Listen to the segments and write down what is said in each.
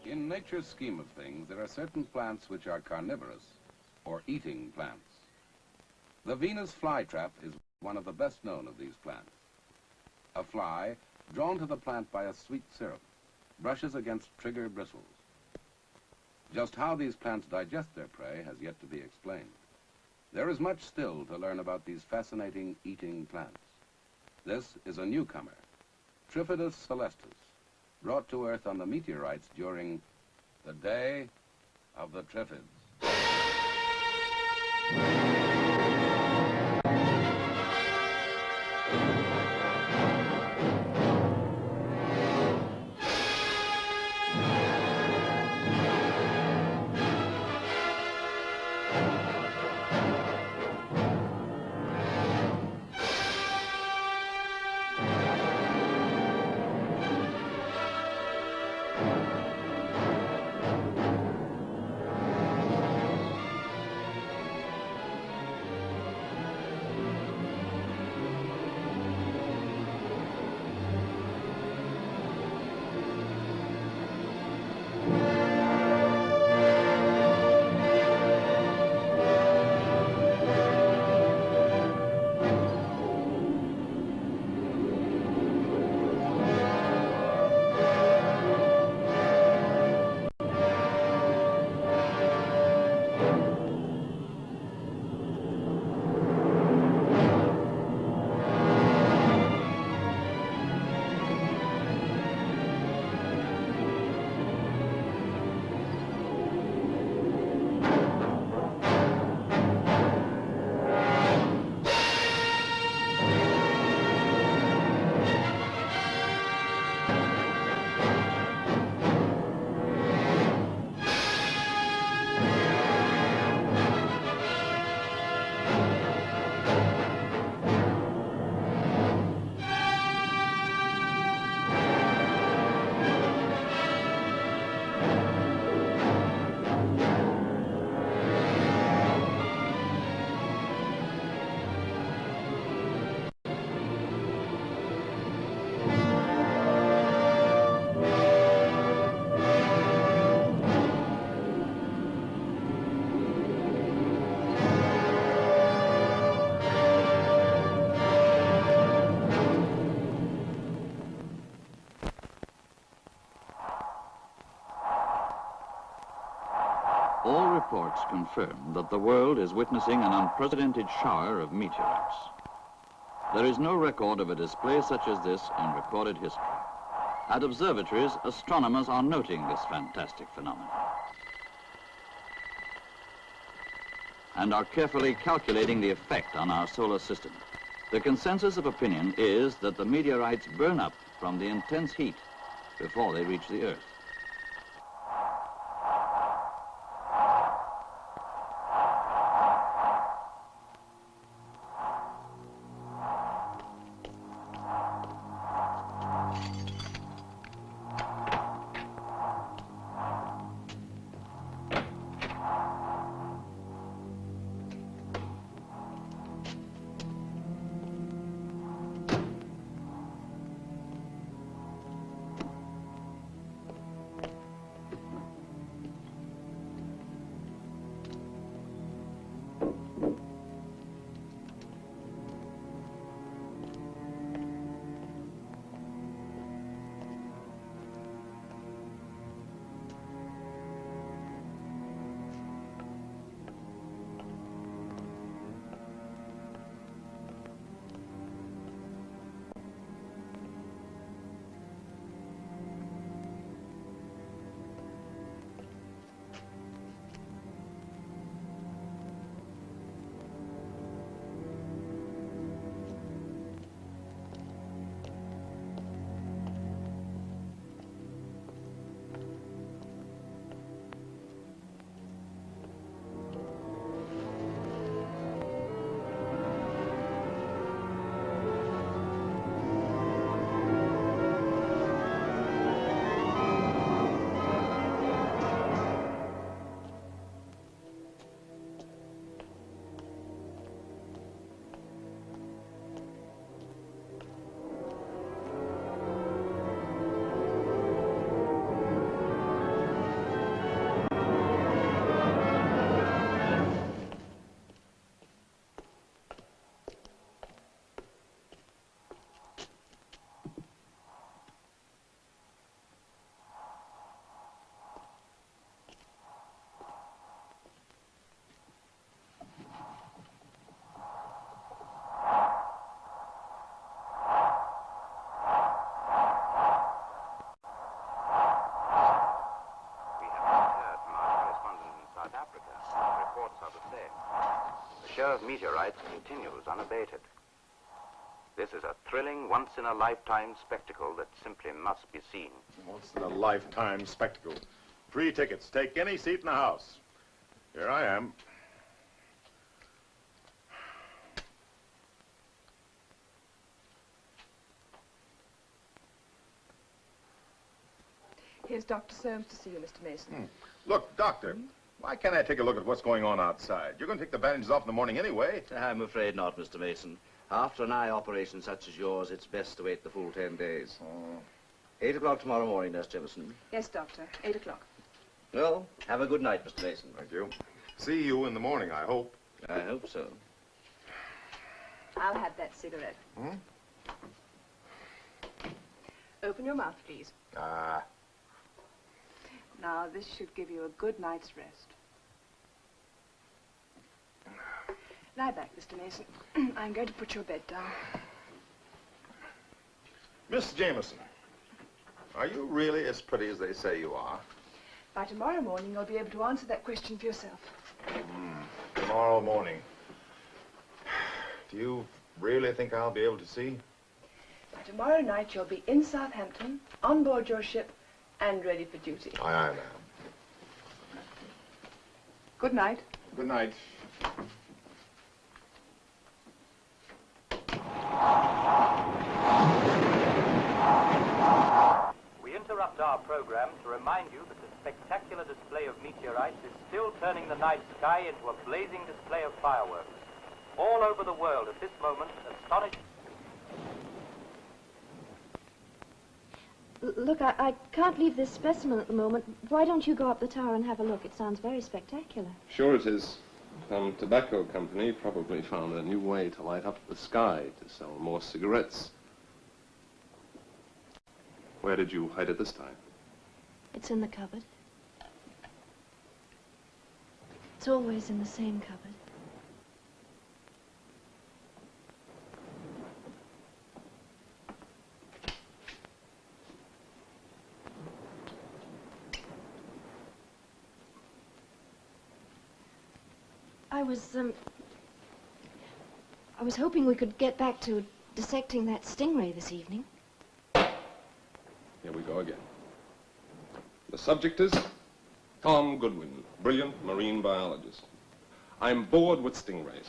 In nature's scheme of things, there are certain plants which are carnivorous, or eating plants. The Venus flytrap is one of the best known of these plants. A fly, drawn to the plant by a sweet syrup, brushes against trigger bristles. Just how these plants digest their prey has yet to be explained. There is much still to learn about these fascinating eating plants. This is a newcomer, Triffids celestis, brought to Earth on the meteorites during the Day of the Triffids. All reports confirm that the world is witnessing an unprecedented shower of meteorites. There is no record of a display such as this in recorded history. At observatories, astronomers are noting this fantastic phenomenon and are carefully calculating the effect on our solar system. The consensus of opinion is that the meteorites burn up from the intense heat before they reach the Earth. show of meteorites continues unabated. This is a thrilling, once-in-a-lifetime spectacle that simply must be seen. Once-in-a-lifetime spectacle. Free tickets. Take any seat in the house. Here I am. Here's Dr. Soames to see you, Mr. Mason. Look, Doctor, why can't I take a look at what's going on outside? You're going to take the bandages off in the morning anyway. I'm afraid not, Mr. Mason. After an eye operation such as yours, it's best to wait the full 10 days. 8 o'clock tomorrow morning, Nurse Jefferson. Yes, Doctor. 8 o'clock. Well, have a good night, Mr. Mason. Thank you. See you in the morning, I hope. I hope so. I'll have that cigarette. Open your mouth, please. Now, this should give you a good night's rest. Lie back, Mr. Mason. I'm going to put your bed down. Miss Jameson, are you really as pretty as they say you are? By tomorrow morning, you'll be able to answer that question for yourself. Tomorrow morning. Do you really think I'll be able to see? By tomorrow night, you'll be in Southampton, on board your ship, and ready for duty. Aye, aye, ma'am. Good night. Good night. We interrupt our program to remind you that a spectacular display of meteorites is still turning the night sky into a blazing display of fireworks. All over the world at this moment, astonished... Look, I can't leave this specimen at the moment. Why don't you go up the tower and have a look? It sounds very spectacular. Sure it is. Some tobacco company probably found a new way to light up the sky to sell more cigarettes. Where did you hide it this time? It's in the cupboard. It's always in the same cupboard. I was hoping we could get back to dissecting that stingray this evening. Here we go again. The subject is Tom Goodwin, brilliant marine biologist. I'm bored with stingrays.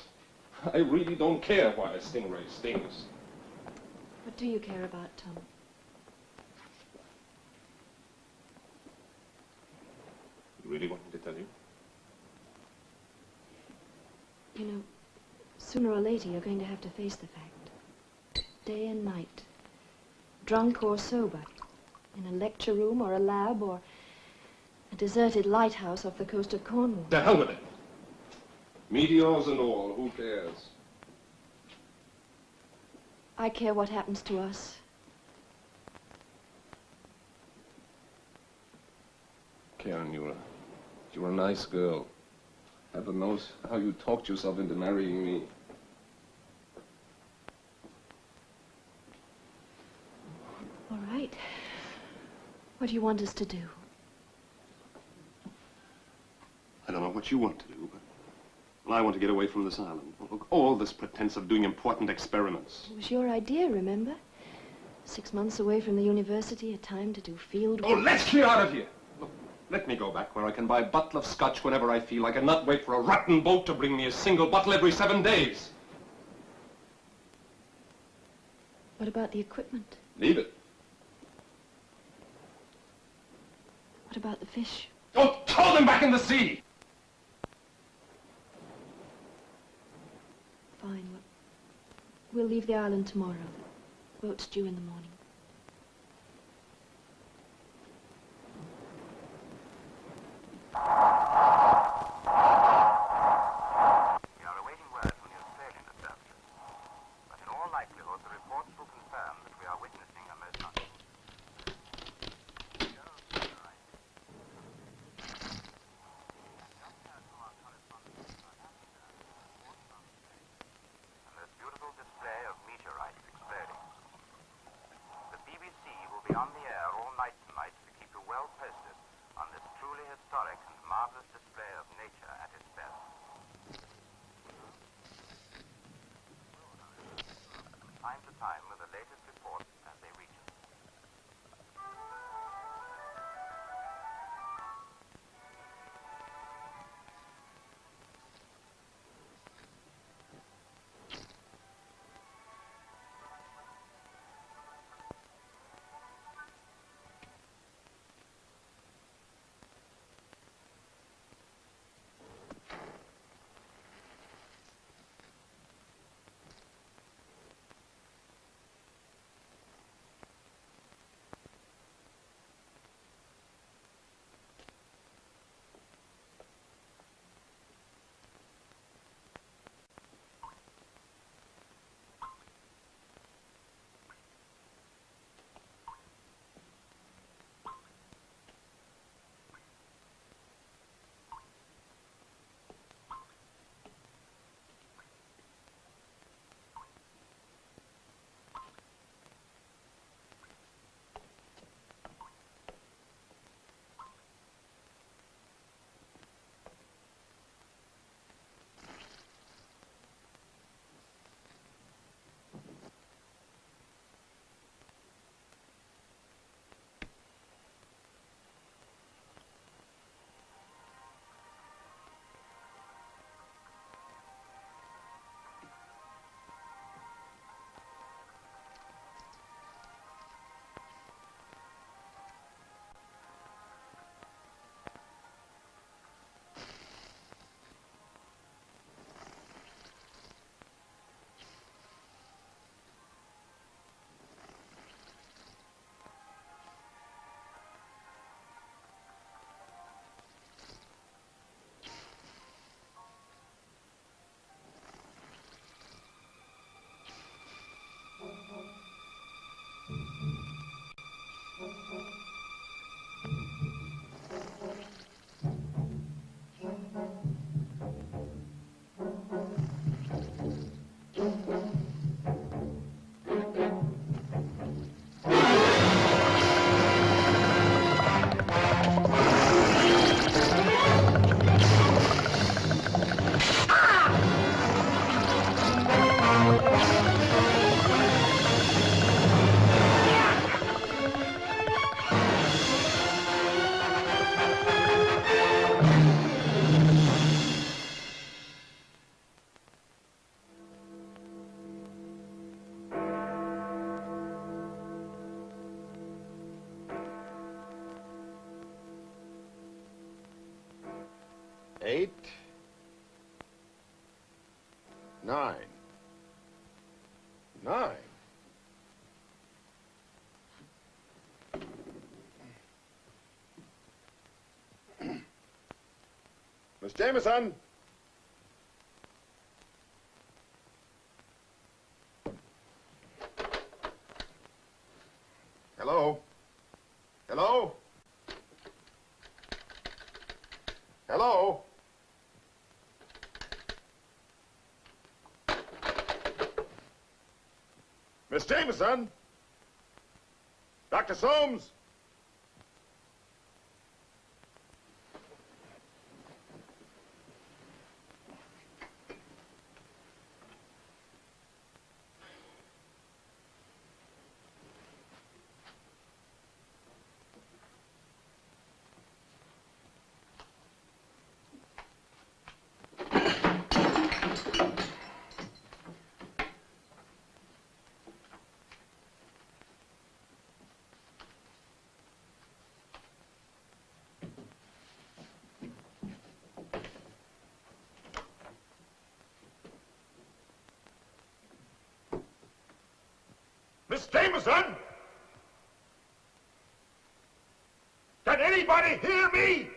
I really don't care why a stingray stings. What do you care about, Tom? You really want me to tell you? You know, sooner or later you're going to have to face the fact. Day and night. Drunk or sober. In a lecture room or a lab or a deserted lighthouse off the coast of Cornwall. The hell with it. Meteors and all, who cares? I care what happens to us. Karen, you're a nice girl. Heaven knows how you talked yourself into marrying me. All right. What do you want us to do? I don't know what you want to do, but well, I want to get away from this island. Look, all this pretense of doing important experiments. It was your idea, remember? 6 months away from the university, a time to do field work. Oh, let's clear out of here! Look, let me go back where I can buy a bottle of scotch whenever I feel like and not wait for a rotten boat to bring me a single bottle every 7 days. What about the equipment? Leave it. What about the fish? Oh, throw them back in the sea! Fine. We'll leave the island tomorrow. Boat's due in the morning. We are awaiting word from the Australian observatory, but in all likelihood the reports will confirm that we are witnessing a most beautiful display of meteorites exploding. time to time with the latest reports as they reach us. Eight, 9, 9. Miss Jameson. Hello? Hello? Hello? Miss Jameson? Dr. Soames? Miss Jameson? Can anybody hear me?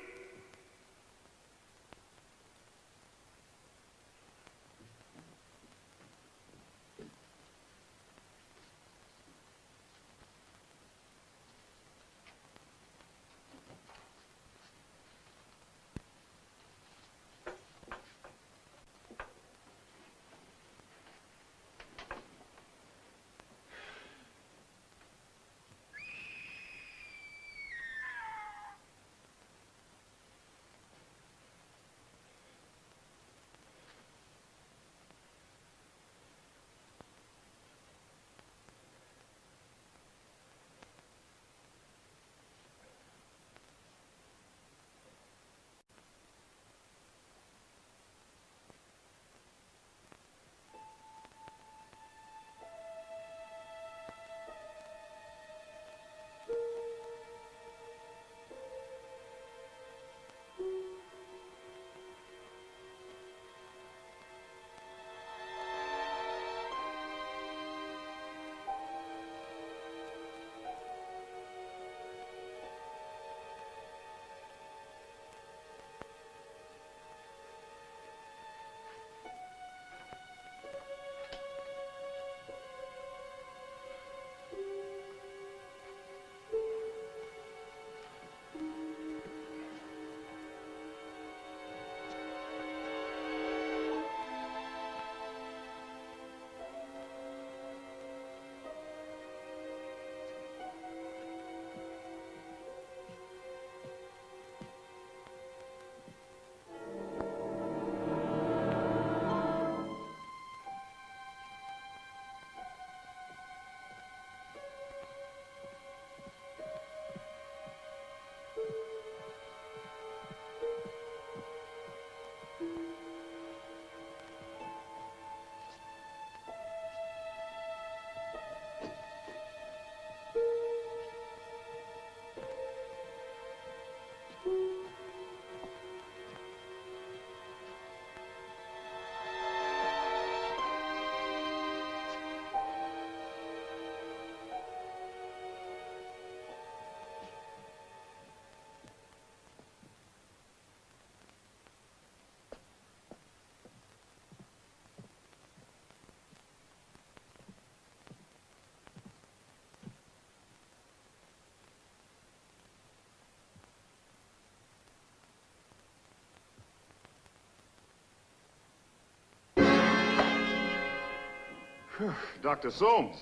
Dr. Soames.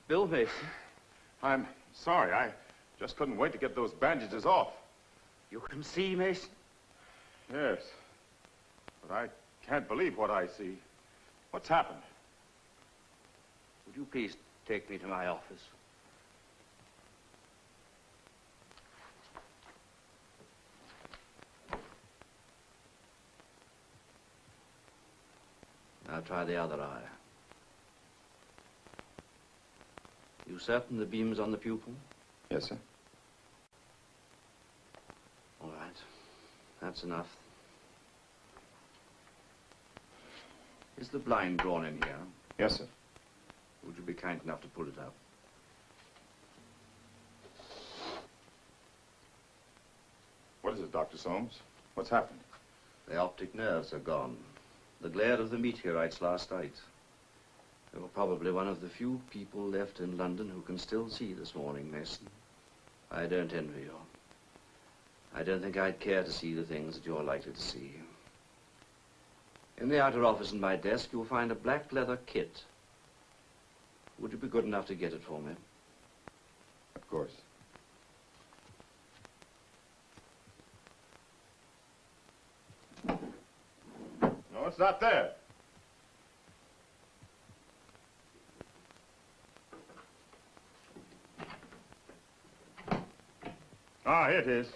Bill Mason. I'm sorry. I just couldn't wait to get those bandages off. You can see, Mason? Yes. But I can't believe what I see. What's happened? Would you please take me to my office? Now try the other eye. You certain the beam's on the pupil? Yes, sir. All right. That's enough. Is the blind drawn in here? Yes, sir. Would you be kind enough to pull it up? What is it, Dr. Soames? What's happened? The optic nerves are gone. The glare of the meteorites last night. They were probably one of the few people left in London who can still see this morning, Mason. I don't envy you. I don't think I'd care to see the things that you're likely to see. In the outer office in my desk, you'll find a black leather kit. Would you be good enough to get it for me? Of course. No, it's not there. Ah, here it is.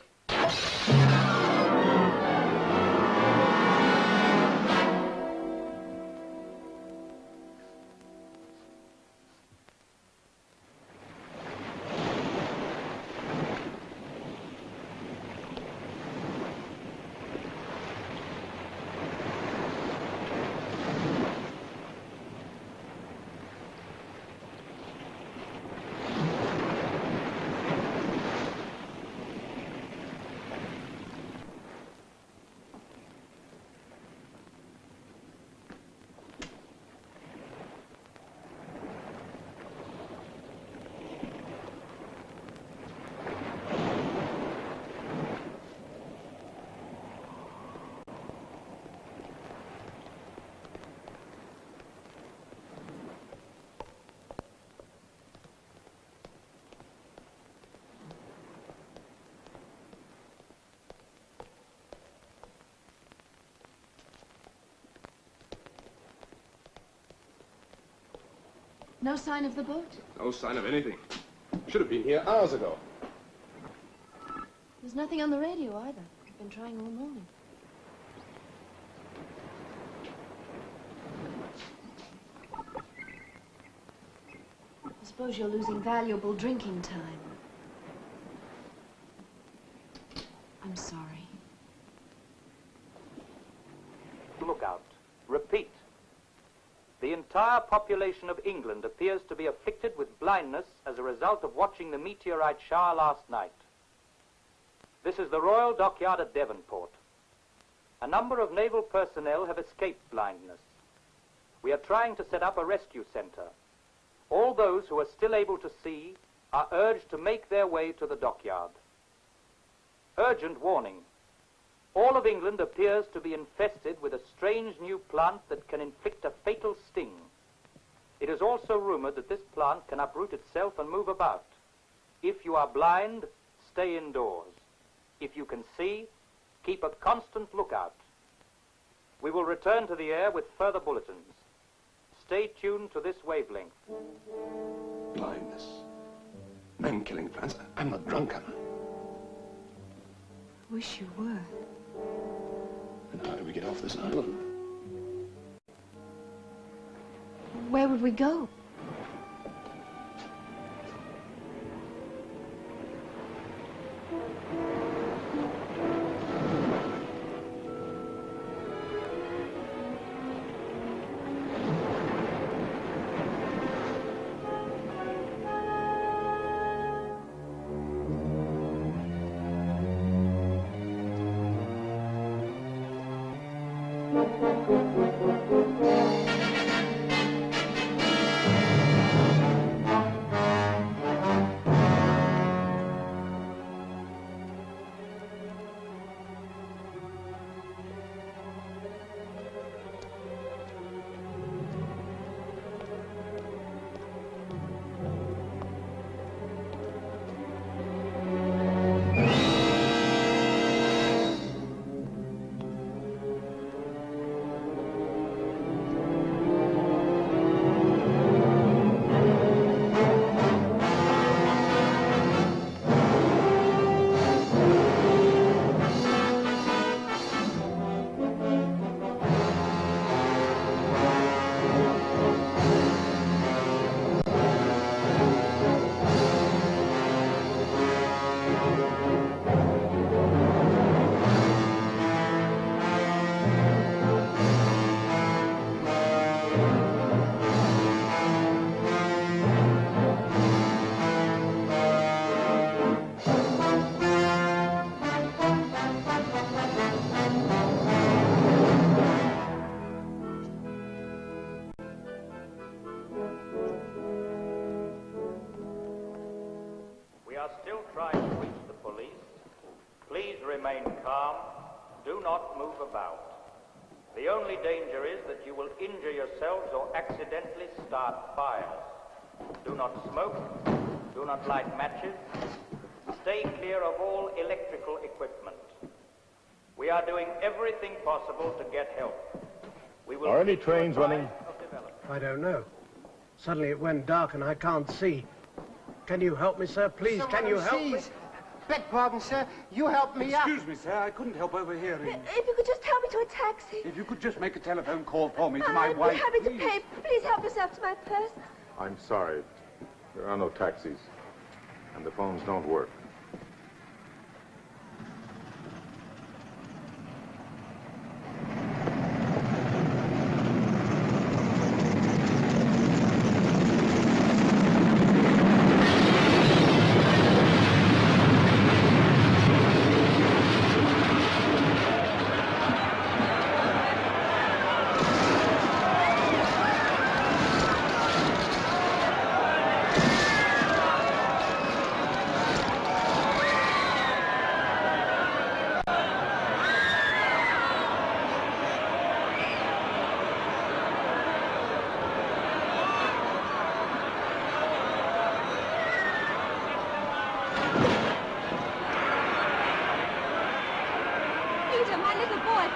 No sign of the boat? No sign of anything. Should have been here hours ago. There's nothing on the radio either. I've been trying all morning. I suppose you're losing valuable drinking time. I'm sorry. Look out. Repeat. The entire population of England appears to be afflicted with blindness as a result of watching the meteorite shower last night. This is the Royal Dockyard at Devonport. A number of naval personnel have escaped blindness. We are trying to set up a rescue center. All those who are still able to see are urged to make their way to the dockyard. Urgent warning. All of England appears to be infested with a strange new plant that can inflict a fatal sting. It is also rumored that this plant can uproot itself and move about. If you are blind, stay indoors. If you can see, keep a constant lookout. We will return to the air with further bulletins. Stay tuned to this wavelength. Blindness. Man-killing plants. I'm not drunk, am I? Wish you were. And how do we get off this island? Where would we go? remain calm. Do not move about. The only danger is that you will injure yourselves or accidentally start fires. Do not smoke. Do not light matches. Stay clear of all electrical equipment. We are doing everything possible to get help. We will Are any trains running? I don't know. Suddenly it went dark and I can't see. Can you help me, sir? Please, can you help me? Beg pardon, sir. You help me out. Excuse me, sir. I couldn't help overhearing. If you could just help me to a taxi. If you could just make a telephone call for me to my wife, I'd be happy please. to pay. Please help yourself to my purse. I'm sorry. There are no taxis. And the phones don't work.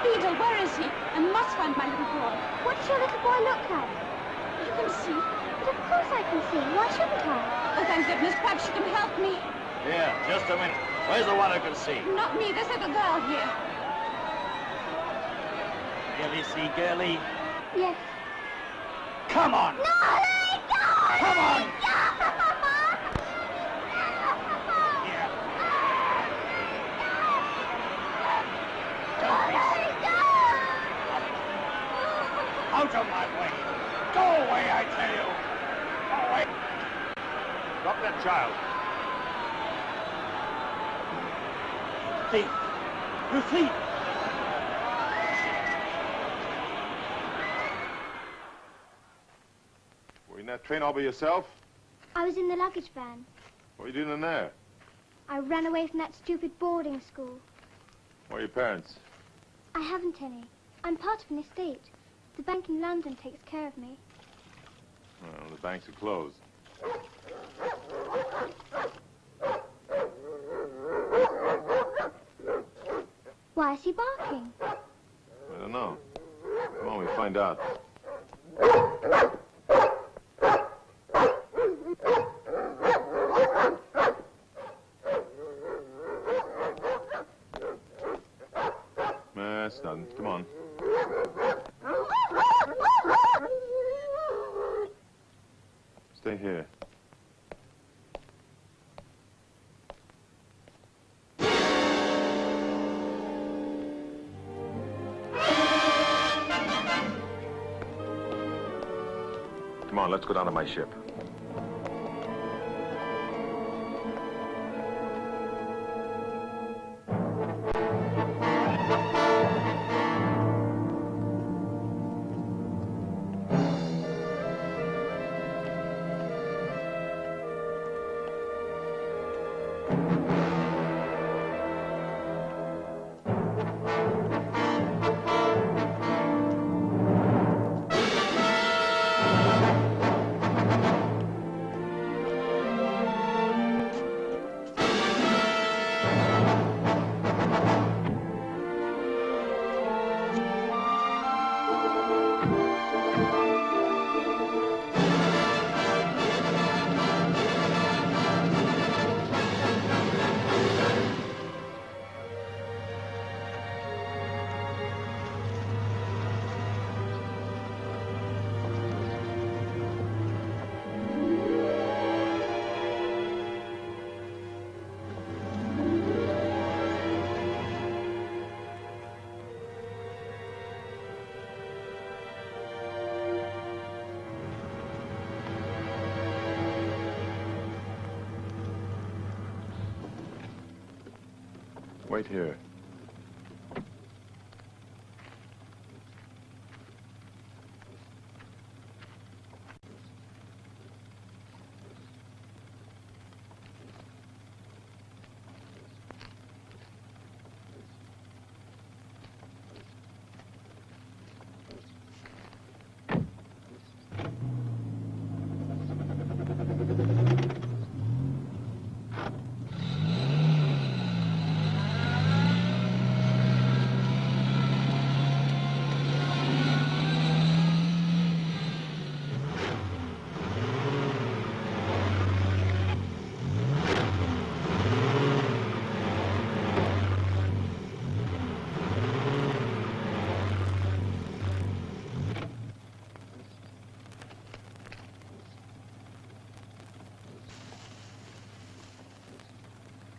Peter, where is he? I must find my little boy. What does your little boy look like? You can see. But of course I can see. Why shouldn't I? Oh, thank goodness. Perhaps you can help me. Here, just a minute. Where's the one who can see? Not me. This little girl here. Really see, girlie? Yes. Come on! No, let go! Come on! Out of my way! Go away, I tell you! Go away! Drop that child. Thief! You thief! Were you in that train all by yourself? I was in the luggage van. What are you doing in there? I ran away from that stupid boarding school. Where are your parents? I haven't any. I'm part of an estate. The bank in London takes care of me. Well, the banks are closed. Why is he barking? I don't know. Come on, we find out. That's nothing. Come on. Stay here. Come on, let's go down to my ship. Wait here.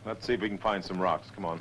Let's see if we can find some rocks. Come on.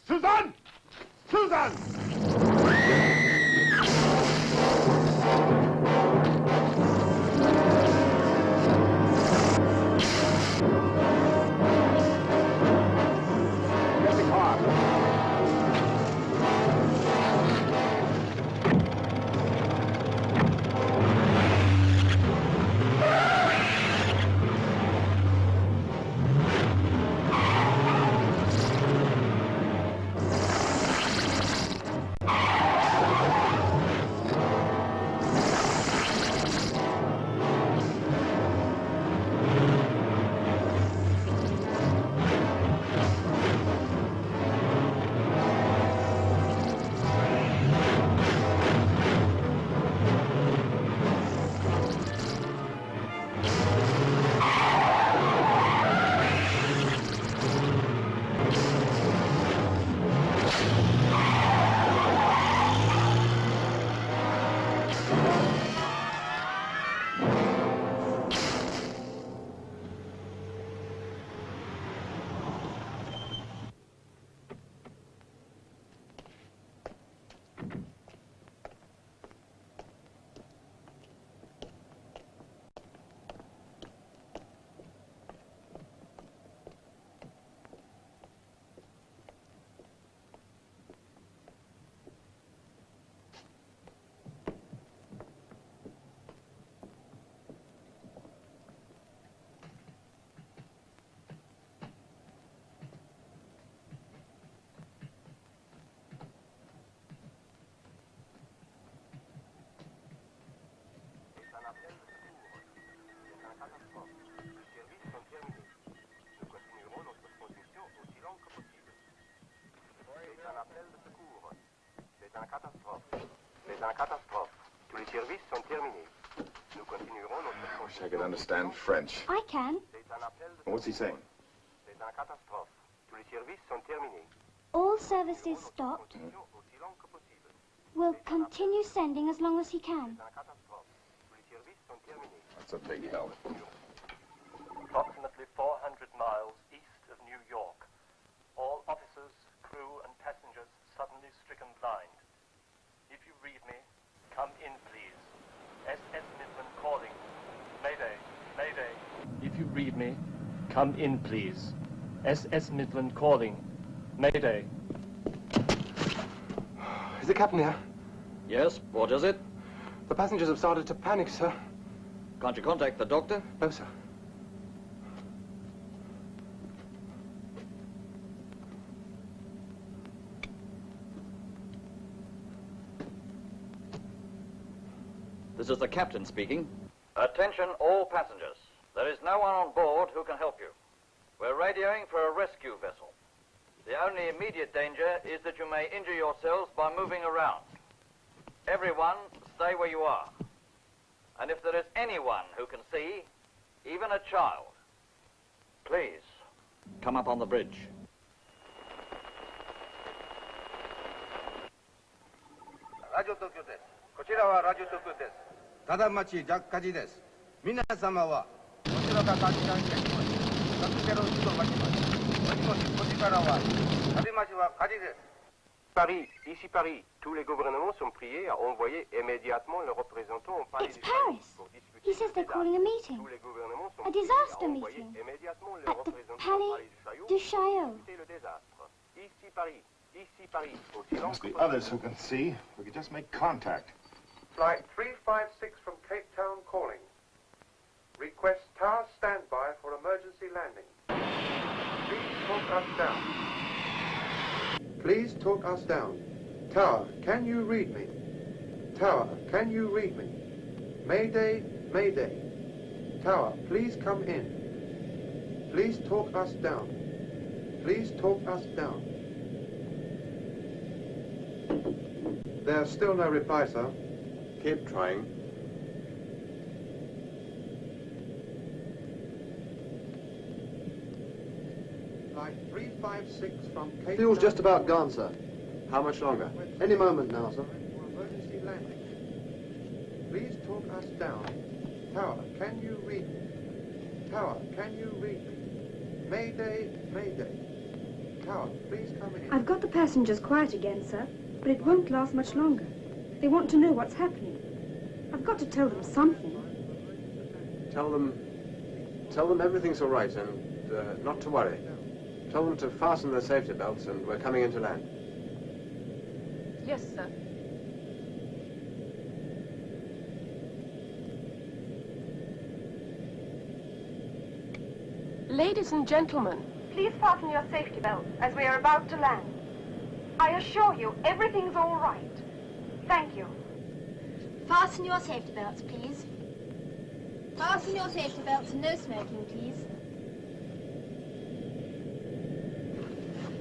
Susan! Susan! Get the car. I wish I could understand French. I can. What's he saying? All services stopped. Will continue sending as long as he can. That's a big help. Approximately 400 miles east of New York. All officers, crew, and passengers suddenly stricken blind. If you read me, come in, please. SS Midland calling. Mayday, Mayday. If you read me, come in, please. SS Midland calling. Mayday. Is the captain here? Yes, what is it? The passengers have started to panic, sir. Can't you contact the doctor? No, sir. This is the captain speaking. Attention all passengers. There is no one on board who can help you. We're radioing for a rescue vessel. The only immediate danger is that you may injure yourselves by moving around. Everyone, stay where you are. And if there is anyone who can see, even a child, please, come up on the bridge. Radio Tokyo です。こちらはラジオ東京です。ただ町ジャッカジです。皆様は Paris, ici Paris, tous les gouvernements sont priés à envoyer immédiatement leurs représentants au palais It's du Chaillot Paris. pour discuter He says they're calling a meeting. Tous les gouvernements sont A priés disaster à envoyer meeting. immédiatement leurs At the représentants au Palais palais du Chaillot du pour Chaillot. discuter le désastre. Ici Paris, aussi There long must que be possible. others who can see. We could just make contact. Flight 356 from Cape Town calling. Request tower standby for emergency landing. Please talk us down. Please talk us down. Tower, can you read me? Tower, can you read me? Mayday, Mayday. Tower, please come in. Please talk us down. Please talk us down. There's still no reply, sir. Keep trying. Flight 356 from Cape Fuel's Town. just about gone, sir. How much longer? Any moment now, sir. Emergency landing. Please talk us down. Tower, can you read me? Tower, can you read me? Mayday, Mayday. Tower, please come in. I've got the passengers quiet again, sir, but it won't last much longer. They want to know what's happening. I've got to tell them something. Tell them everything's all right and not to worry. Tell them to fasten their safety belts and we're coming in to land. Yes, sir. Ladies and gentlemen, Please fasten your safety belts as we are about to land. I assure you, everything's all right. Thank you. Fasten your safety belts, please. Fasten your safety belts and no smoking, please.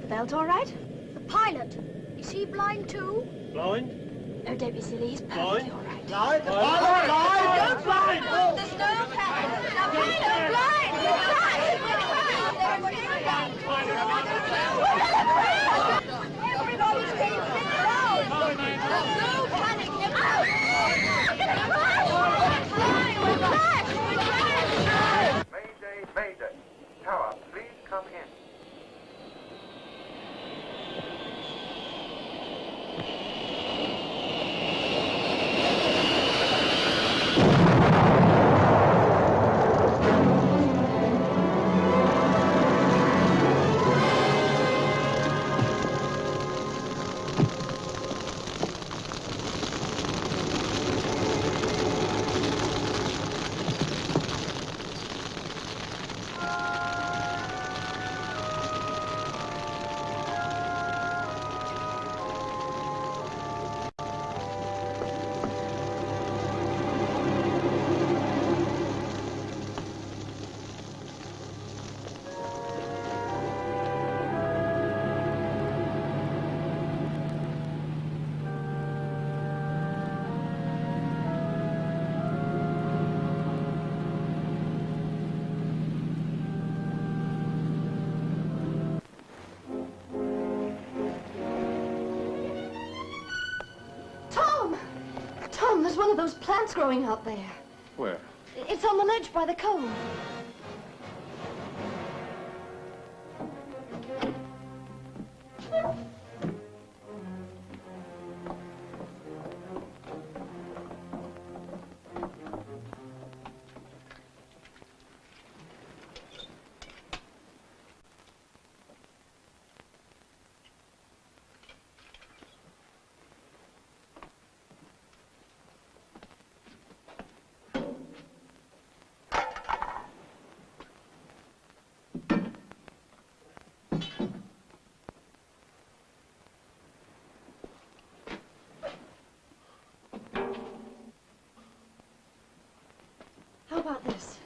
The belt all right? The pilot. Is he blind too? Blind? No, don't be silly. He's perfectly Blind? all right. Blind? The pilot! Blind! Don't blind! There's no pilot. The pilot blind! We're blind! Everybody's being picked out! No panic! We're back! Mayday, Mayday. Tower, please come in. Tom, there's one of those plants growing out there. Where? It's on the ledge by the cove. How about this?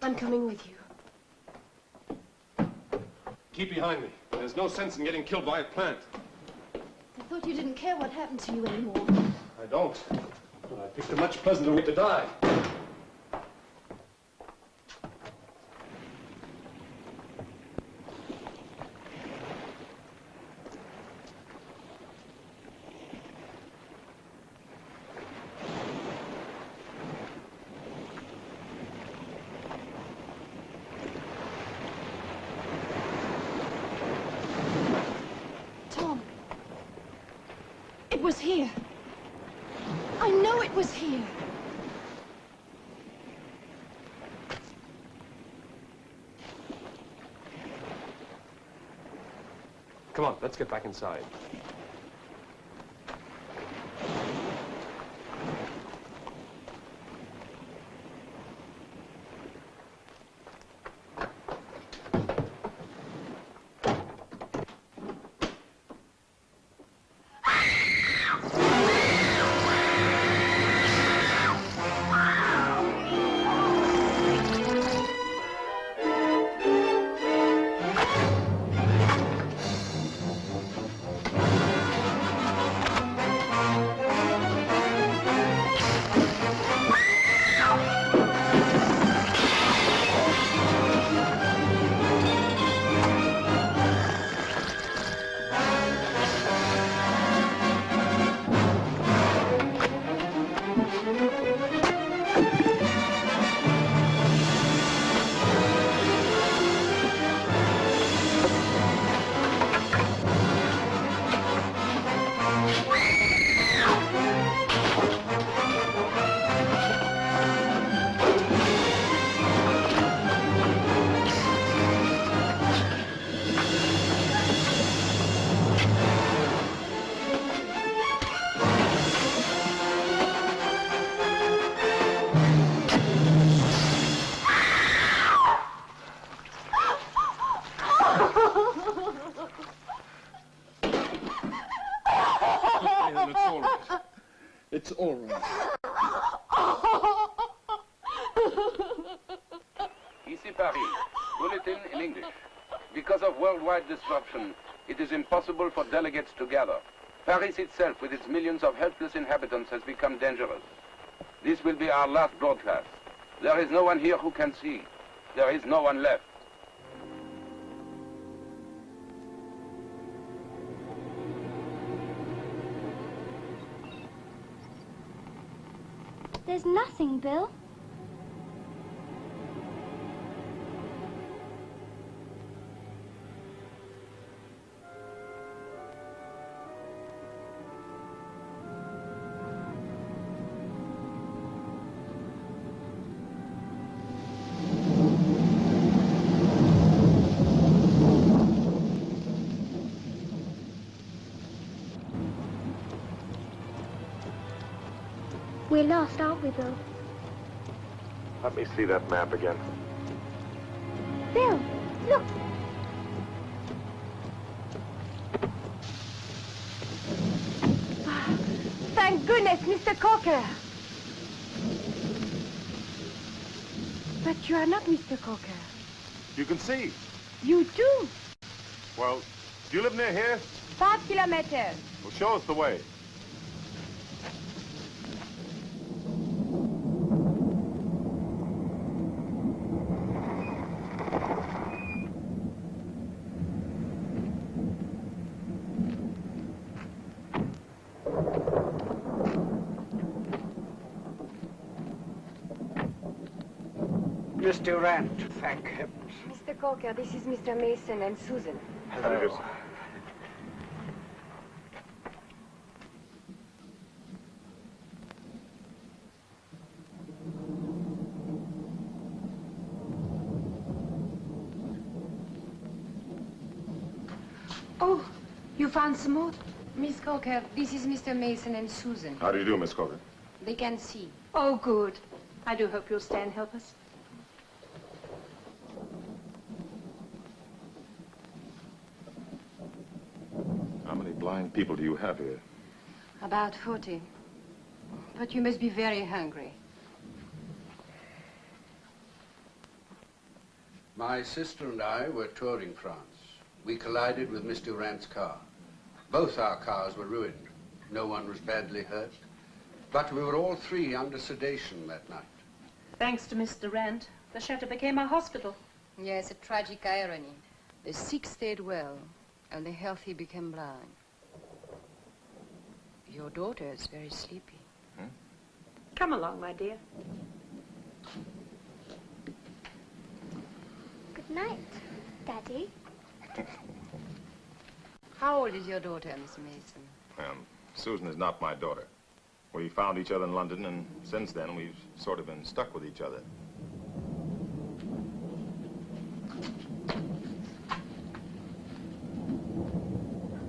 I'm coming with you. Keep behind me. There's no sense in getting killed by a plant. I thought you didn't care what happened to you anymore. I don't. But I picked a much pleasanter way to die. was here. I know it was here. Come on, let's get back inside. It's all right. Ici Paris. Bulletin in English. Because of worldwide disruption, it is impossible for delegates to gather. Paris itself, with its millions of helpless inhabitants, has become dangerous. This will be our last broadcast. There is no one here who can see. There is no one left. There's nothing, Bill. We're lost, aren't we, Bill? Let me see that map again. Bill, look. Thank goodness, Mr. Cocker. But you are not Mr. Cocker. You can see. You do. Well, do you live near here? 5 kilometers. Well, show us the way. Miss Durant, thank heavens. Mr. Cocker, this is Mr. Mason and Susan. Hello. Oh, you found some more? Miss Cocker, this is Mr. Mason and Susan. How do you do, Miss Cocker? They can see. Oh, good. I do hope you'll stay and help us. How many blind people do you have here? About 40. But you must be very hungry. My sister and I were touring France. We collided with Miss Durant's car. Both our cars were ruined. No one was badly hurt. But we were all three under sedation that night. Thanks to Miss Durant, the shelter became our hospital. Yes, a tragic irony. The sick stayed well, and the healthy became blind. Your daughter is very sleepy. Come along, my dear. Good night, Daddy. How old is your daughter, Miss Mason? Susan is not my daughter. We found each other in London, and since then we've sort of been stuck with each other.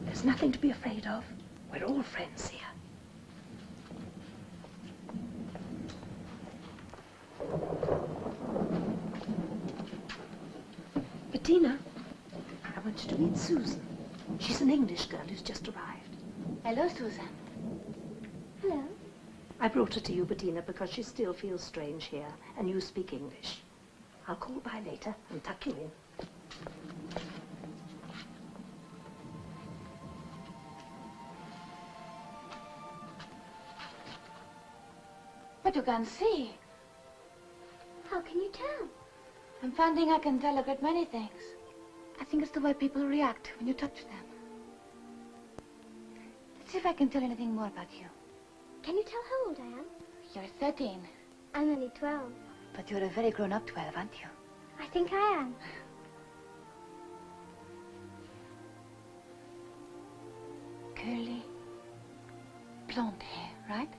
There's nothing to be afraid of. We're all friends here. Bettina, I want you to meet Susan. She's an English girl who's just arrived. Hello, Susan. Hello. I brought her to you, Bettina, because she still feels strange here, and you speak English. I'll call by later and tuck you in. But you can't see. How can you tell? I'm finding I can tell a great many things. I think it's the way people react when you touch them. Let's see if I can tell anything more about you. Can you tell how old I am? You're 13. I'm only 12. But you're a very grown-up 12, aren't you? I think I am. Curly, blonde hair, right?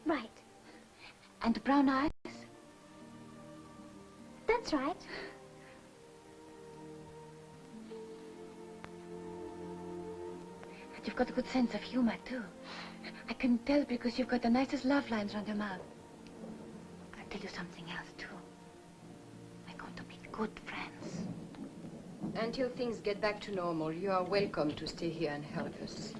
Right. And brown eyes? That's right. And you've got a good sense of humor, too. I can tell because you've got the nicest love lines around your mouth. I'll tell you something else, too. We're going to be good friends. Until things get back to normal, you are welcome to stay here and help us.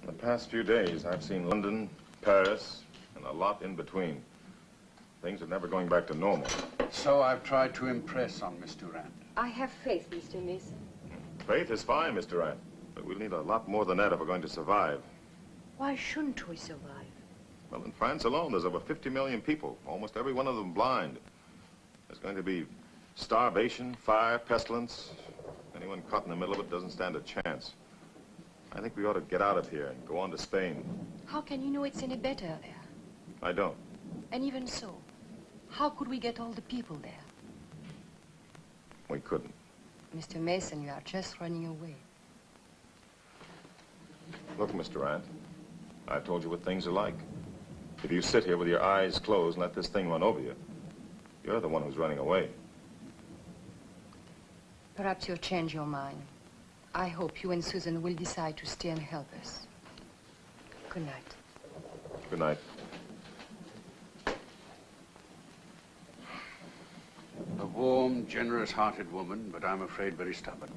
In the past few days, I've seen London, Paris, and a lot in between. Things are never going back to normal. So I've tried to impress on Miss Durant. I have faith, Mr. Mason. Faith is fine, Miss Durant, but we'll need a lot more than that if we're going to survive. Why shouldn't we survive? Well, in France alone, there's over 50 million people, almost every one of them blind. There's going to be starvation, fire, pestilence. Anyone caught in the middle of it doesn't stand a chance. I think we ought to get out of here and go on to Spain. How can you know it's any better there? I don't. And even so, how could we get all the people there? We couldn't. Mr. Mason, you are just running away. Look, Miss Durant, I've told you what things are like. If you sit here with your eyes closed and let this thing run over you, you're the one who's running away. Perhaps you'll change your mind. I hope you and Susan will decide to stay and help us. Good night. Good night. A warm, generous-hearted woman, but I'm afraid very stubborn.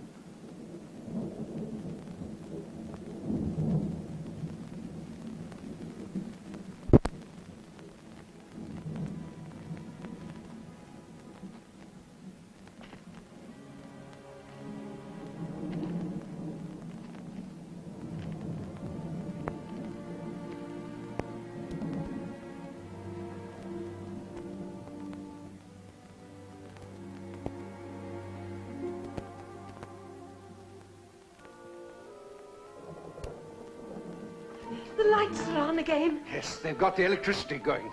The lights are on again. Yes, they've got the electricity going.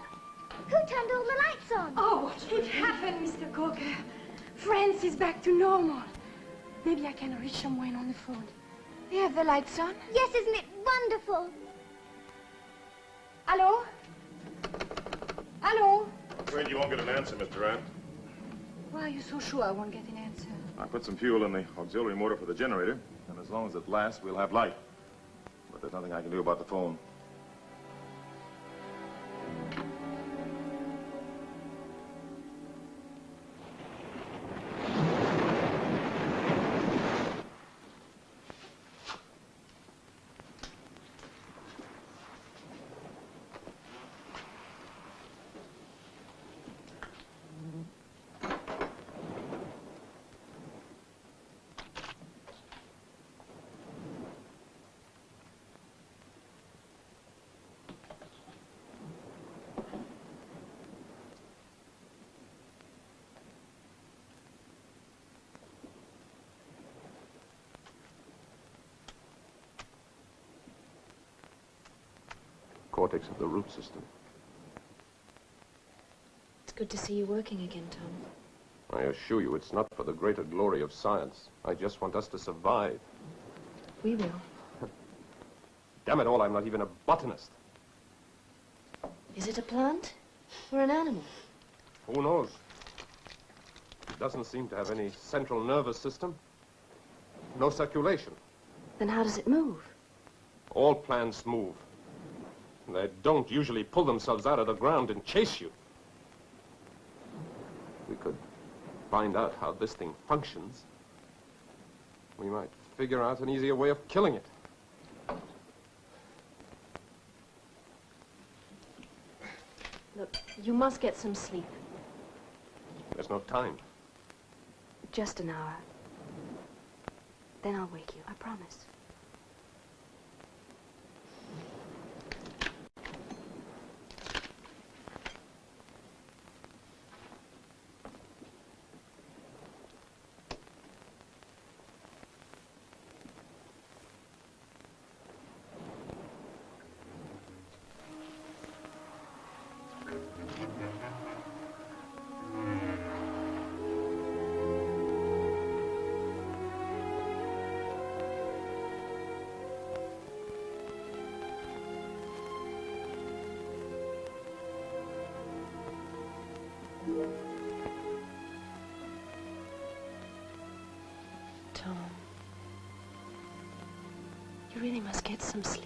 Who turned all the lights on? Oh, what could happen, Mr. Coker? France is back to normal. Maybe I can reach someone on the phone. You have the lights on? Yes, isn't it wonderful? Hello? Hello? Afraid you won't get an answer, Miss Durant. Why are you so sure I won't get an answer? I put some fuel in the auxiliary motor for the generator, and as long as it lasts, we'll have light. But there's nothing I can do about the phone. Cortex of the root system. It's good to see you working again, Tom. I assure you, it's not for the greater glory of science. I just want us to survive. We will. Damn it all, I'm not even a botanist. Is it a plant or an animal? Who knows? It doesn't seem to have any central nervous system. No circulation. Then how does it move? All plants move. They don't usually pull themselves out of the ground and chase you. We could find out how this thing functions. We might figure out an easier way of killing it. Look, you must get some sleep. There's no time. Just an hour. Then I'll wake you, I promise. Tom, you really must get some sleep.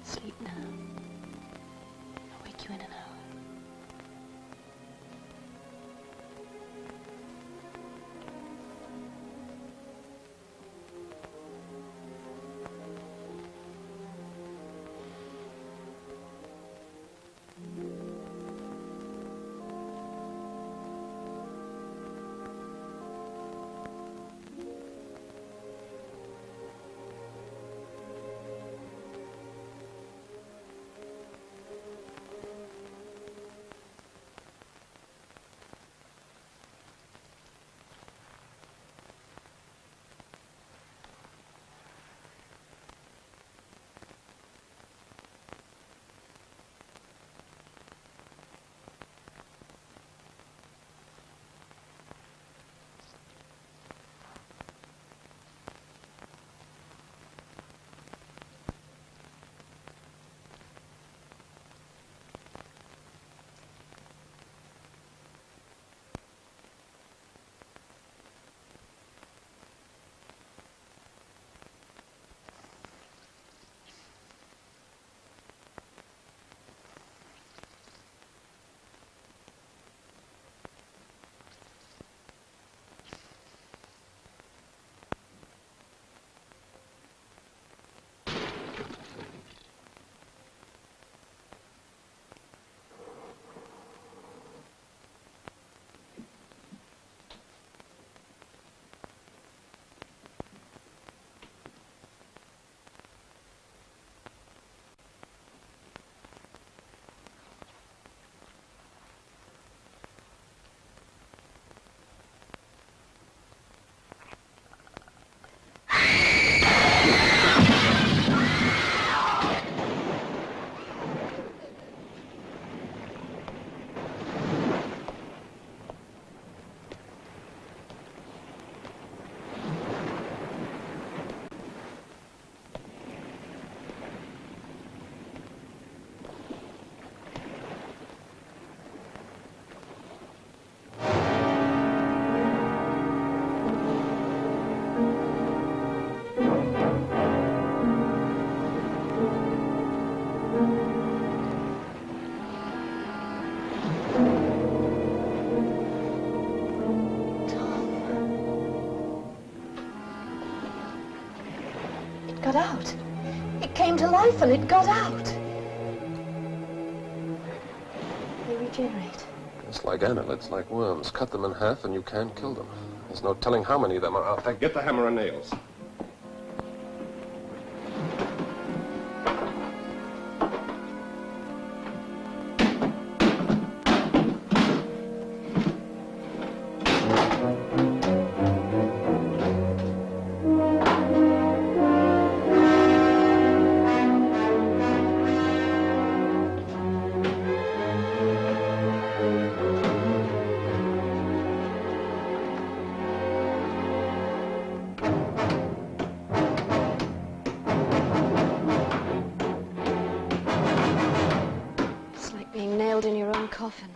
Sleep now. I'll wake you in an hour. Got out. It came to life and it got out. They regenerate. It's like annelids, like worms. Cut them in half and you can't kill them. There's no telling how many of them are out there. Get the hammer and nails. often.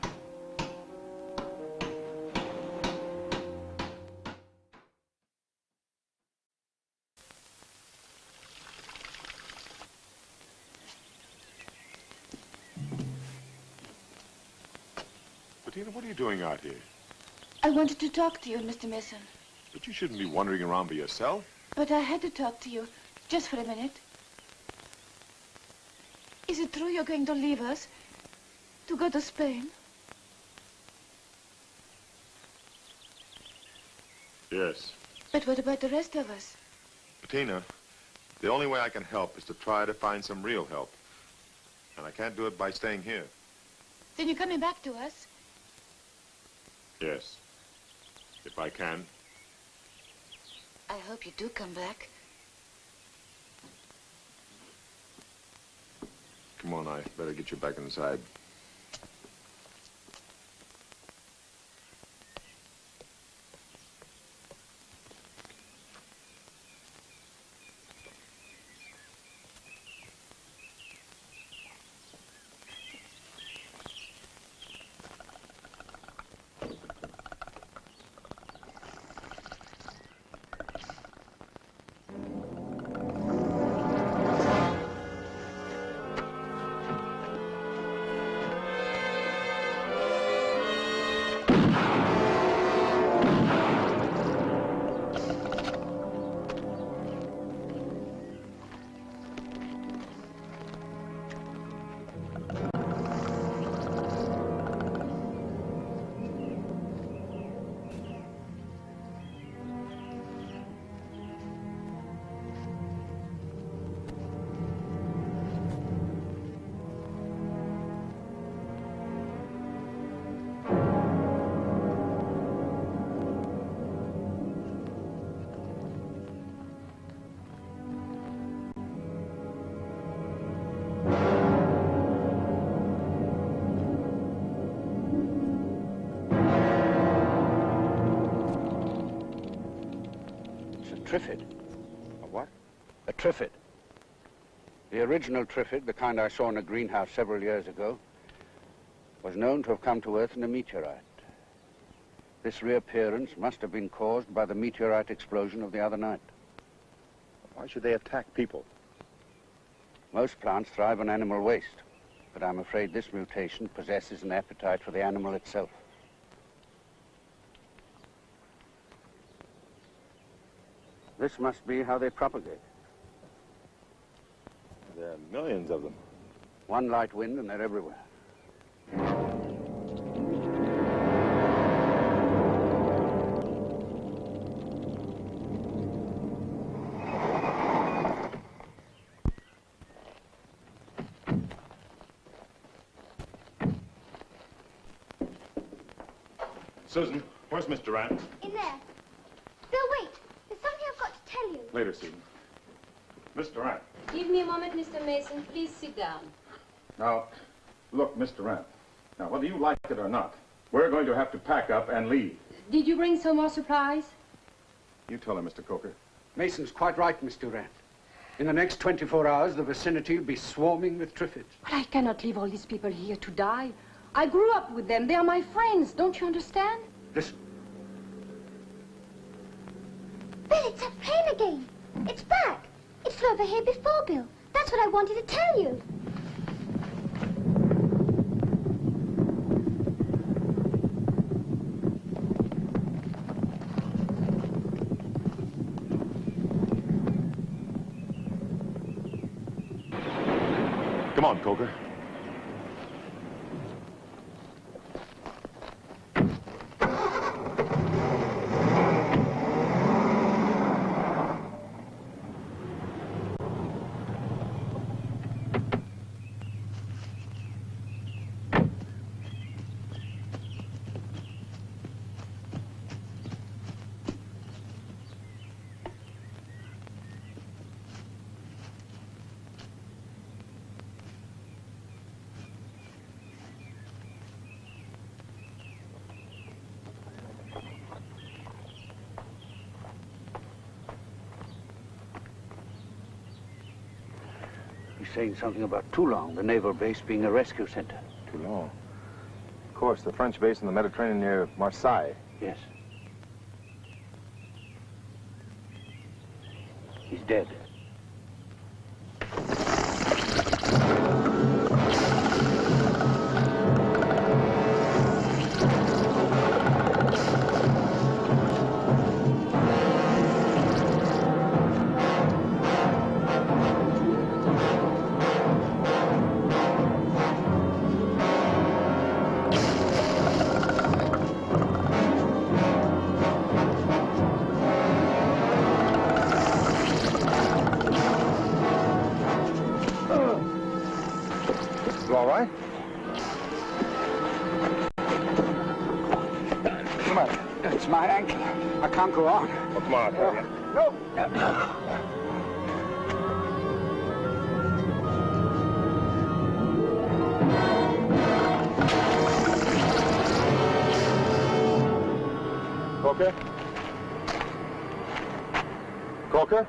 Bettina, what are you doing out here? I wanted to talk to you, Mr. Mason. But you shouldn't be wandering around by yourself. But I had to talk to you, just for a minute. Is it true you're going to leave us? To go to Spain? Yes. But what about the rest of us? Bettina, the only way I can help is to try to find some real help. And I can't do it by staying here. Then you're coming back to us? Yes. If I can. I hope you do come back. Come on, I better get you back inside. Triffid. A what? A Triffid. The original Triffid, the kind I saw in a greenhouse several years ago, was known to have come to Earth in a meteorite. This reappearance must have been caused by the meteorite explosion of the other night. Why should they attack people? Most plants thrive on animal waste, but I'm afraid this mutation possesses an appetite for the animal itself. This must be how they propagate. There are millions of them. One light wind and they're everywhere. Susan, where's Mr. Durant? In there. Bill, wait. There's something I've got to tell you. Later, Susan. Mr. Durant. Give me a moment, Mr. Mason. Please sit down. Now, look, Mr. Durant. Now, whether you like it or not, we're going to have to pack up and leave. Did you bring some more supplies? You tell her, Mr. Coker. Mason's quite right, Mr. Durant. In the next 24 hours, the vicinity will be swarming with Triffids. But I cannot leave all these people here to die. I grew up with them. They are my friends. Don't you understand? Listen. Bill, it's that plane again. It's back. It flew over here before, Bill. That's what I wanted to tell you. Come on, Coker. He's saying something about Toulon, the naval base being a rescue center. Toulon? course, the French base in the Mediterranean near Marseille. Yes. He's dead. All right? Come on. It's my ankle. I can't go on. Oh, come on, I'll carry you. No. Coker? Coker?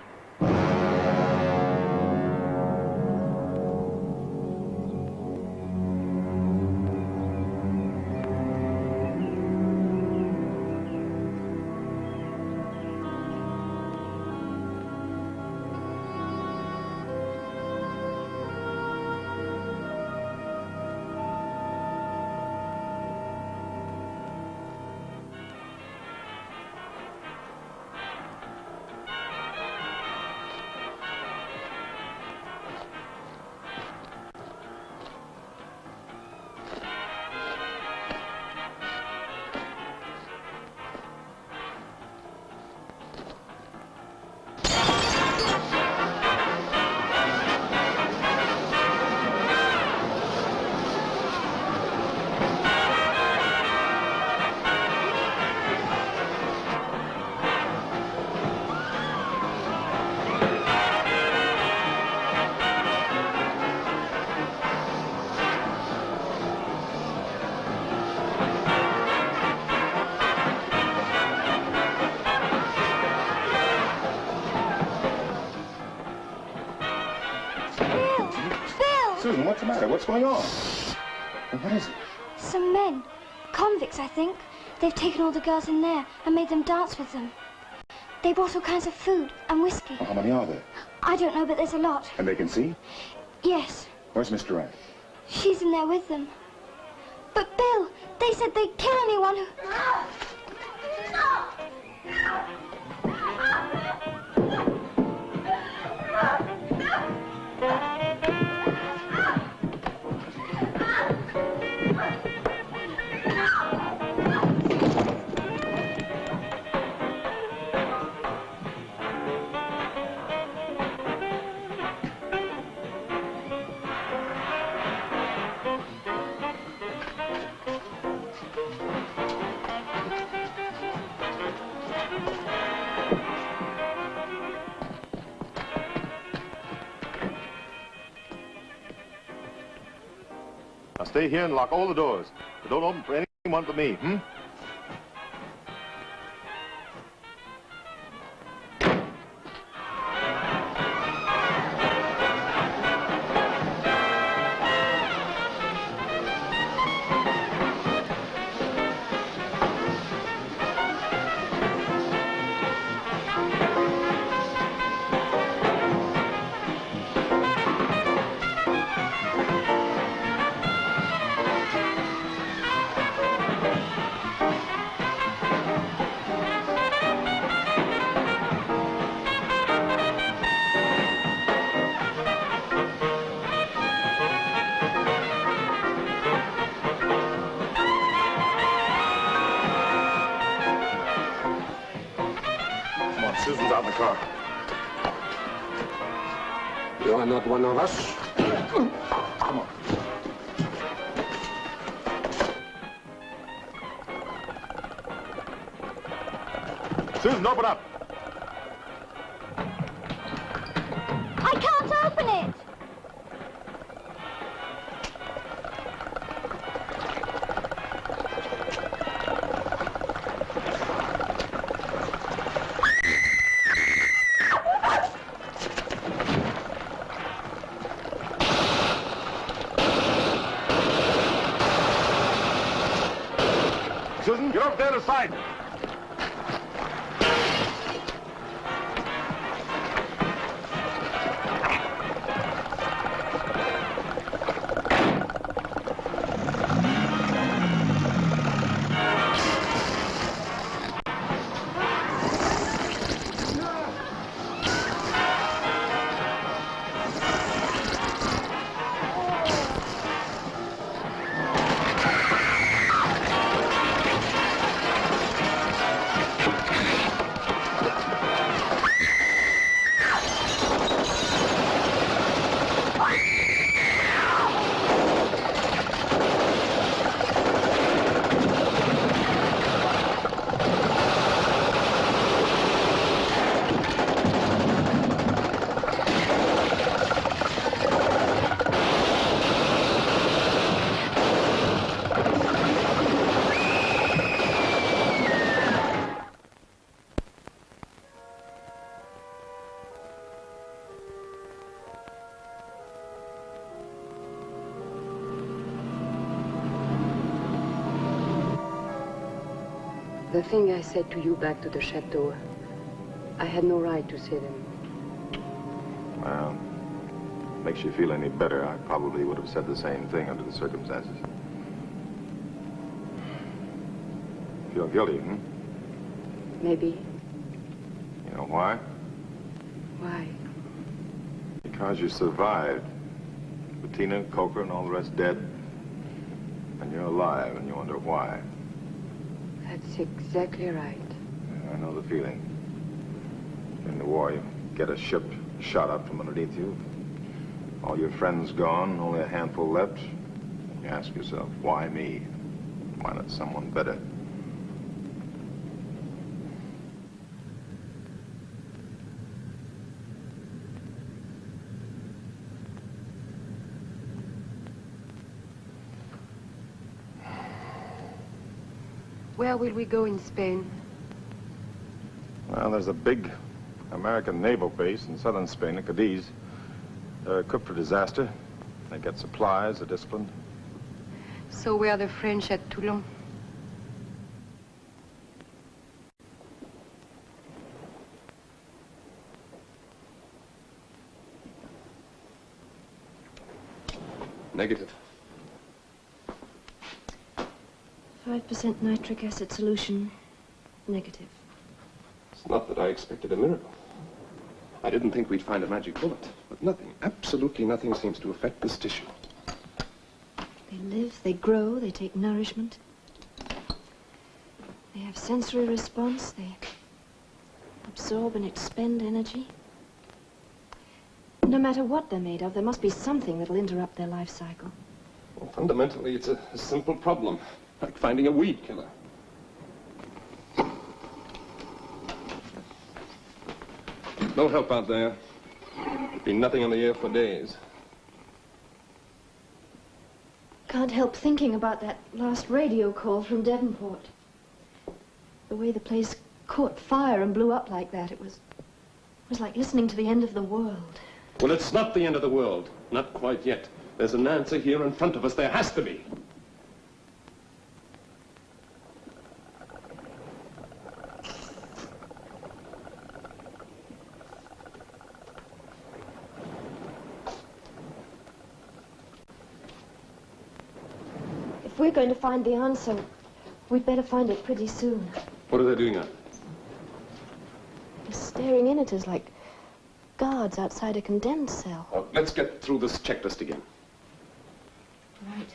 Susan, what's the matter? What's going on? What is it? Some men. Convicts, I think. They've taken all the girls in there and made them dance with them. They brought all kinds of food and whiskey. Well, how many are there? I don't know, but there's a lot. And they can see? Yes. Where's Miss Durant? She's in there with them. But, Bill, they said they'd kill anyone who... Now stay here and lock all the doors. But don't open for anyone but me, hmm? Susan's out in the car. You are not one of us. Come on. Susan, open up. I can't open it! Get off the other side. The thing I said to you back to the chateau, I had no right to say them. Well, makes you feel any better. I probably would have said the same thing under the circumstances. Feel guilty, hmm? Maybe. You know why? Why? Because you survived. Bettina, Coker, and all the rest dead. And you're alive, and you wonder why. That's exactly right. Yeah, I know the feeling. In the war, you get a ship shot up from underneath you. All your friends gone, only a handful left. You ask yourself, why me? Why not someone better? Where will we go in Spain? Well, there's a big American naval base in southern Spain, at Cadiz. They're equipped for disaster. They get supplies, they're disciplined. So were the French at Toulon? Negative. 5% nitric acid solution, negative. It's not that I expected a miracle. I didn't think we'd find a magic bullet, but nothing, absolutely nothing seems to affect this tissue. They live, they grow, they take nourishment. They have sensory response, they absorb and expend energy. No matter what they're made of, there must be something that'll interrupt their life cycle. Well, fundamentally, it's a simple problem, like finding a weed killer. No help out there. Been nothing on the air for days. Can't help thinking about that last radio call from Devonport. The way the place caught fire and blew up like that, it was like listening to the end of the world. Well, it's not the end of the world. Not quite yet. There's an answer here in front of us. There has to be. If we're going to find the answer, we'd better find it pretty soon. What are they doing out? They're staring in at us like guards outside a condemned cell. Well, let's get through this checklist again. Right.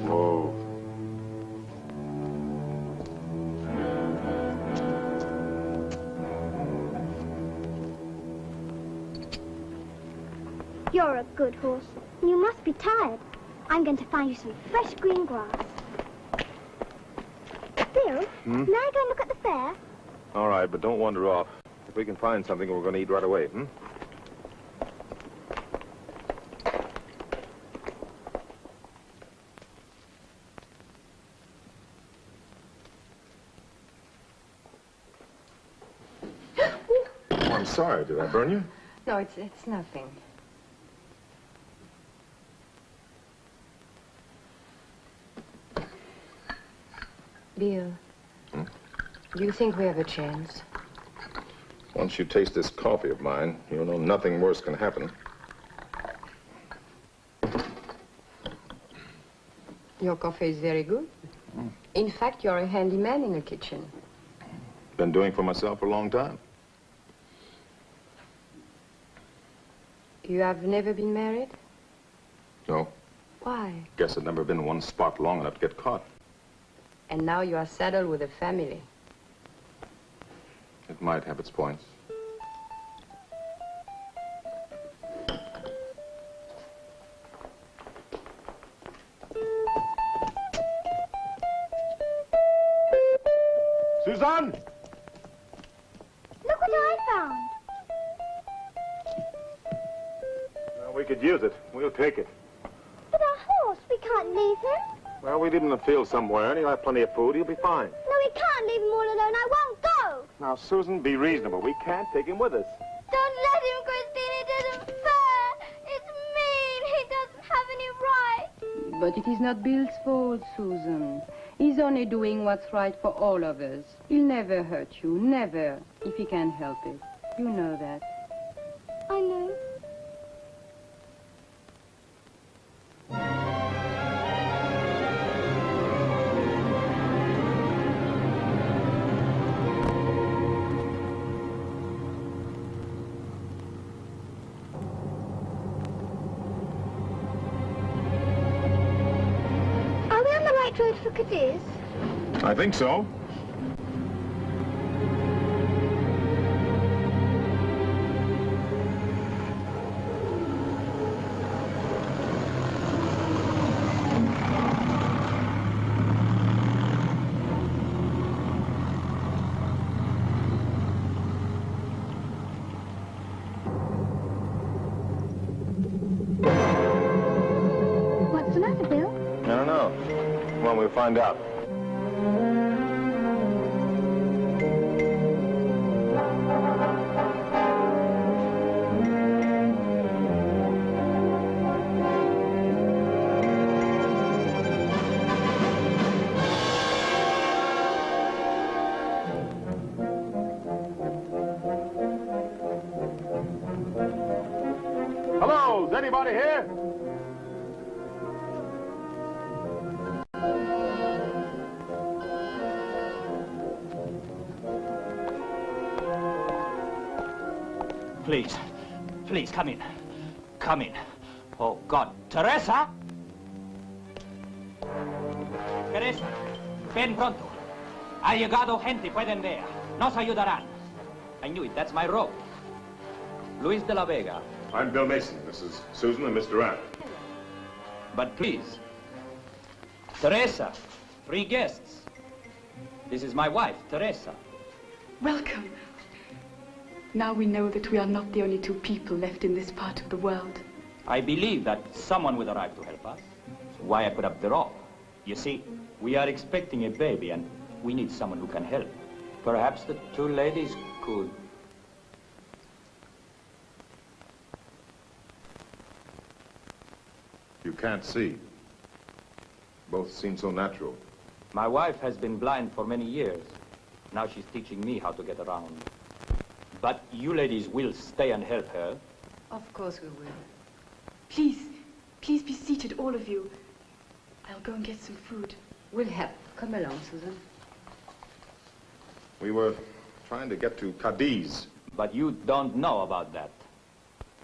Whoa. You're a good horse. You must be tired. I'm going to find you some fresh green grass. Bill, may I go and look at the fair? All right, but don't wander off. If we can find something, we're going to eat right away, hmm? I'm sorry. Did I burn you? No, it's nothing. Bill, do you think we have a chance? Once you taste this coffee of mine, you'll know nothing worse can happen. Your coffee is very good. In fact, you're a handyman in the kitchen. Been doing for myself for a long time. You have never been married? No. Why? Guess I've never been in one spot long enough to get caught. And now you are saddled with a family. It might have its points. Suzanne! Look what I found. Well, we could use it. We'll take it. But our horse, we can't leave him. Well, we leave him in the field somewhere, and he'll have plenty of food. He'll be fine. No, we can't leave him all alone. I won't go. Now, Susan, be reasonable. We can't take him with us. Don't let him, Christine. It isn't fair. It's mean. He doesn't have any right. But it is not Bill's fault, Susan. He's only doing what's right for all of us. He'll never hurt you, never, if he can help it. You know that. I know. Are we on the right road for Cadiz? I think so. What's the matter, Bill? I don't know. Well, we'll find out. Hello, is anybody here? Please, please, come in. Come in. Oh, God. Teresa! Teresa, ven pronto. Ha llegado gente, pueden ver. Nos ayudarán. I knew it, that's my rope. Luis de la Vega. I'm Bill Mason. This is Susan and Mr. Rapp. But please, Teresa, 3 guests. This is my wife, Teresa. Welcome. Now we know that we are not the only 2 people left in this part of the world. I believe that someone will arrive to help us. That's why I put up the rope. You see, we are expecting a baby and we need someone who can help. Perhaps the 2 ladies could... You can't see. Both seem so natural. My wife has been blind for many years. Now she's teaching me how to get around. But you ladies will stay and help her. Of course we will. Please, please be seated, all of you. I'll go and get some food. We'll help. Come along, Susan. We were trying to get to Cadiz. But you don't know about that.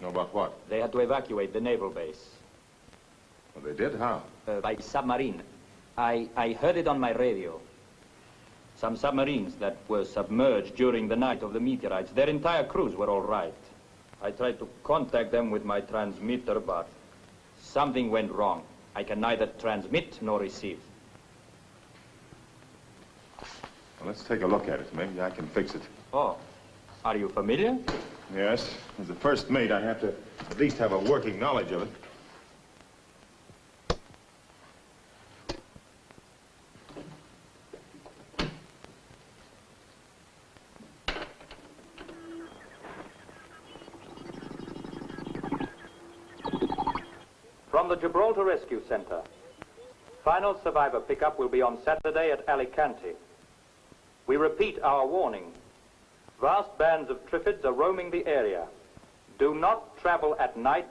Know about what? They had to evacuate the naval base. Well, they did? How? By submarine. I heard it on my radio. Some submarines that were submerged during the night of the meteorites, their entire crews were all right. I tried to contact them with my transmitter, but something went wrong. I can neither transmit nor receive. Well, let's take a look at it. Maybe I can fix it. Oh, are you familiar? Yes. As the first mate, I have to at least have a working knowledge of it. From the Gibraltar Rescue Center. Final survivor pickup will be on Saturday at Alicante. We repeat our warning. Vast bands of Triffids are roaming the area. Do not travel at night.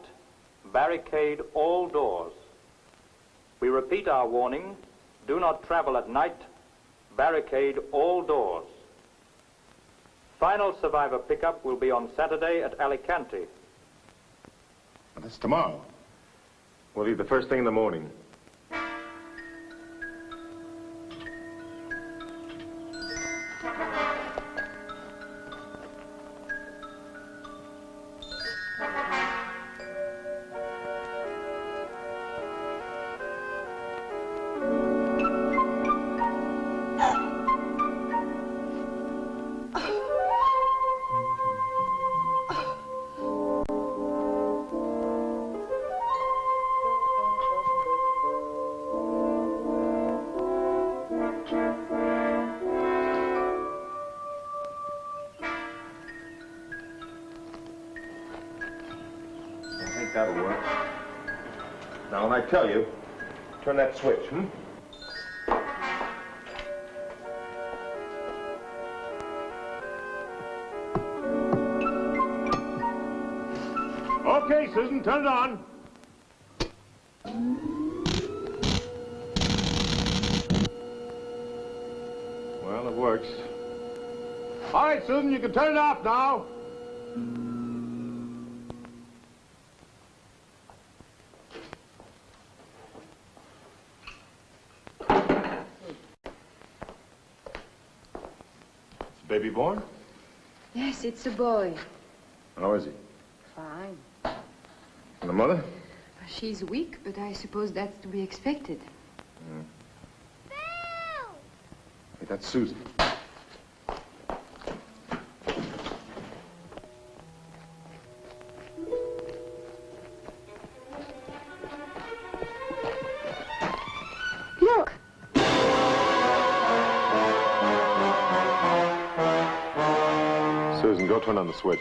Barricade all doors. We repeat our warning. Do not travel at night. Barricade all doors. Final survivor pickup will be on Saturday at Alicante. Well, that's tomorrow. We'll leave the first thing in the morning. That'll work. Now, when I tell you, turn that switch, Okay, Susan, turn it on. Well, it works. All right, Susan, you can turn it off now. Baby born? Yes, it's a boy. How is he? Fine. And the mother? She's weak, but I suppose that's to be expected. Hey, that's Susan. Look! Susan, go turn on the switch.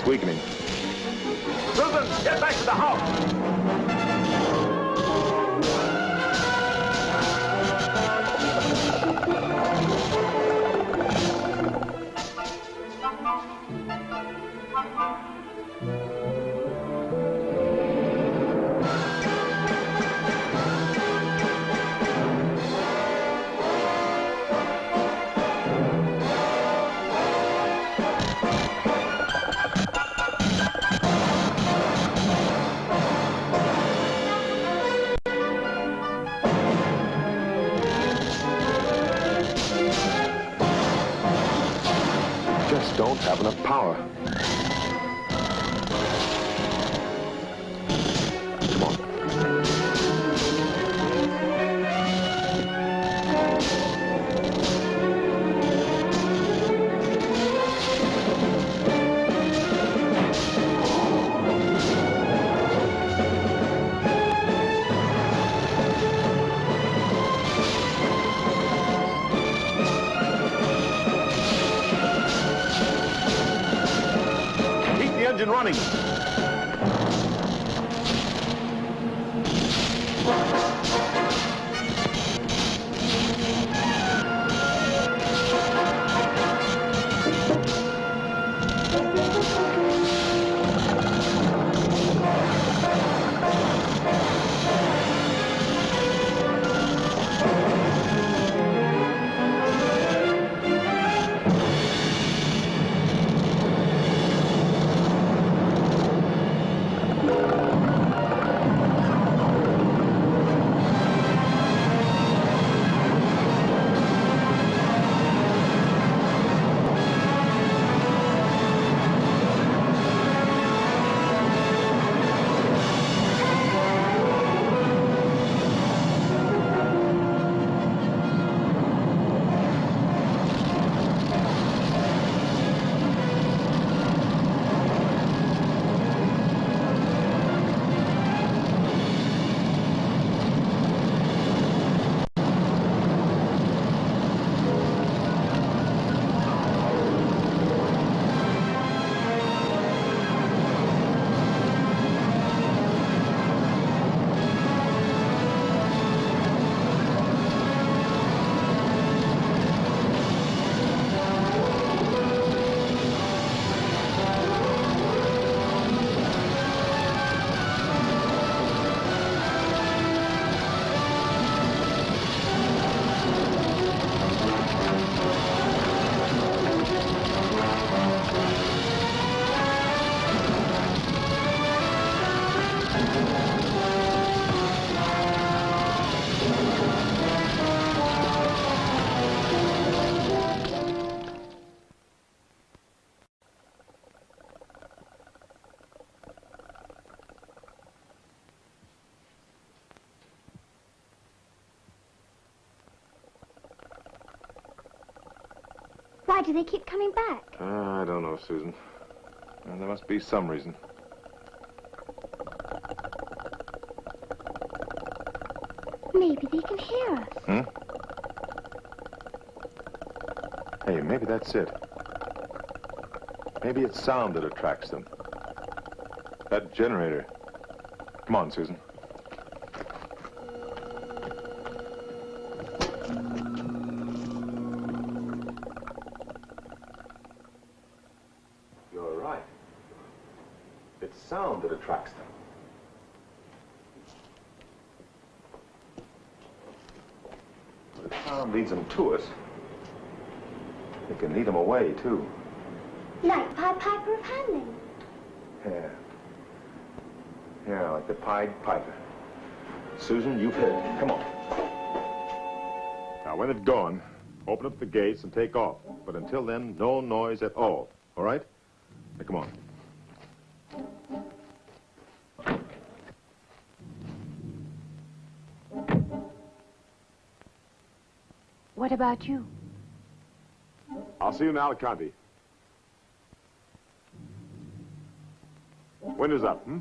Weakening. Susan, get back to the house. Don't have enough power. Come on. Engine running. Why do they keep coming back? I don't know, Susan. There must be some reason. Maybe they can hear us. Hmm? Hey, maybe that's it. Maybe it's sound that attracts them. That generator. Come on, Susan. You're right. It's sound that attracts them. But if sound leads them to us, it can lead them away, too. Like Pied Piper of Hamelin. Yeah. Yeah, like the Pied Piper. Susan, you've hit it. Come on. Now, when it's gone, open up the gates and take off. But until then, no noise at all. All right? Now, come on. What about you? I'll see you in Alicante. Winter's up, hmm?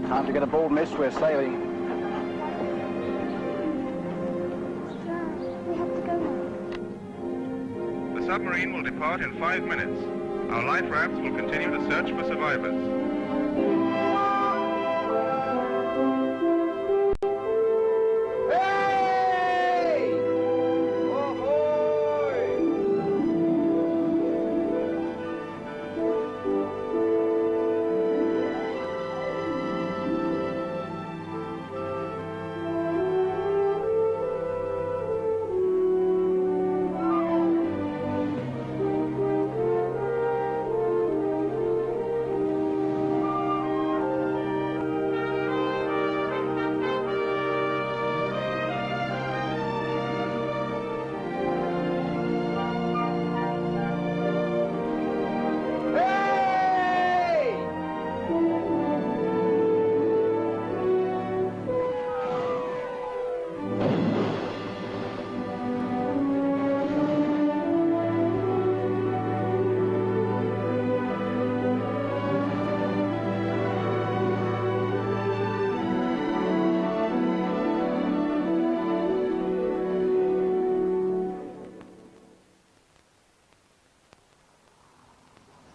Time to get aboard, miss. We're sailing. We have to go now. The submarine will depart in 5 minutes. Our life rafts will continue to search for survivors.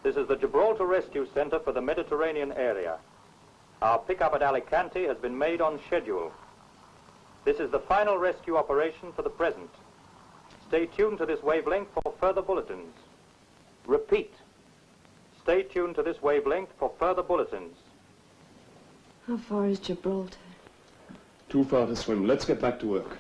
This is the Gibraltar Rescue Center for the Mediterranean area. Our pickup at Alicante has been made on schedule. This is the final rescue operation for the present. Stay tuned to this wavelength for further bulletins. Repeat. Stay tuned to this wavelength for further bulletins. How far is Gibraltar? Too far to swim. Let's get back to work.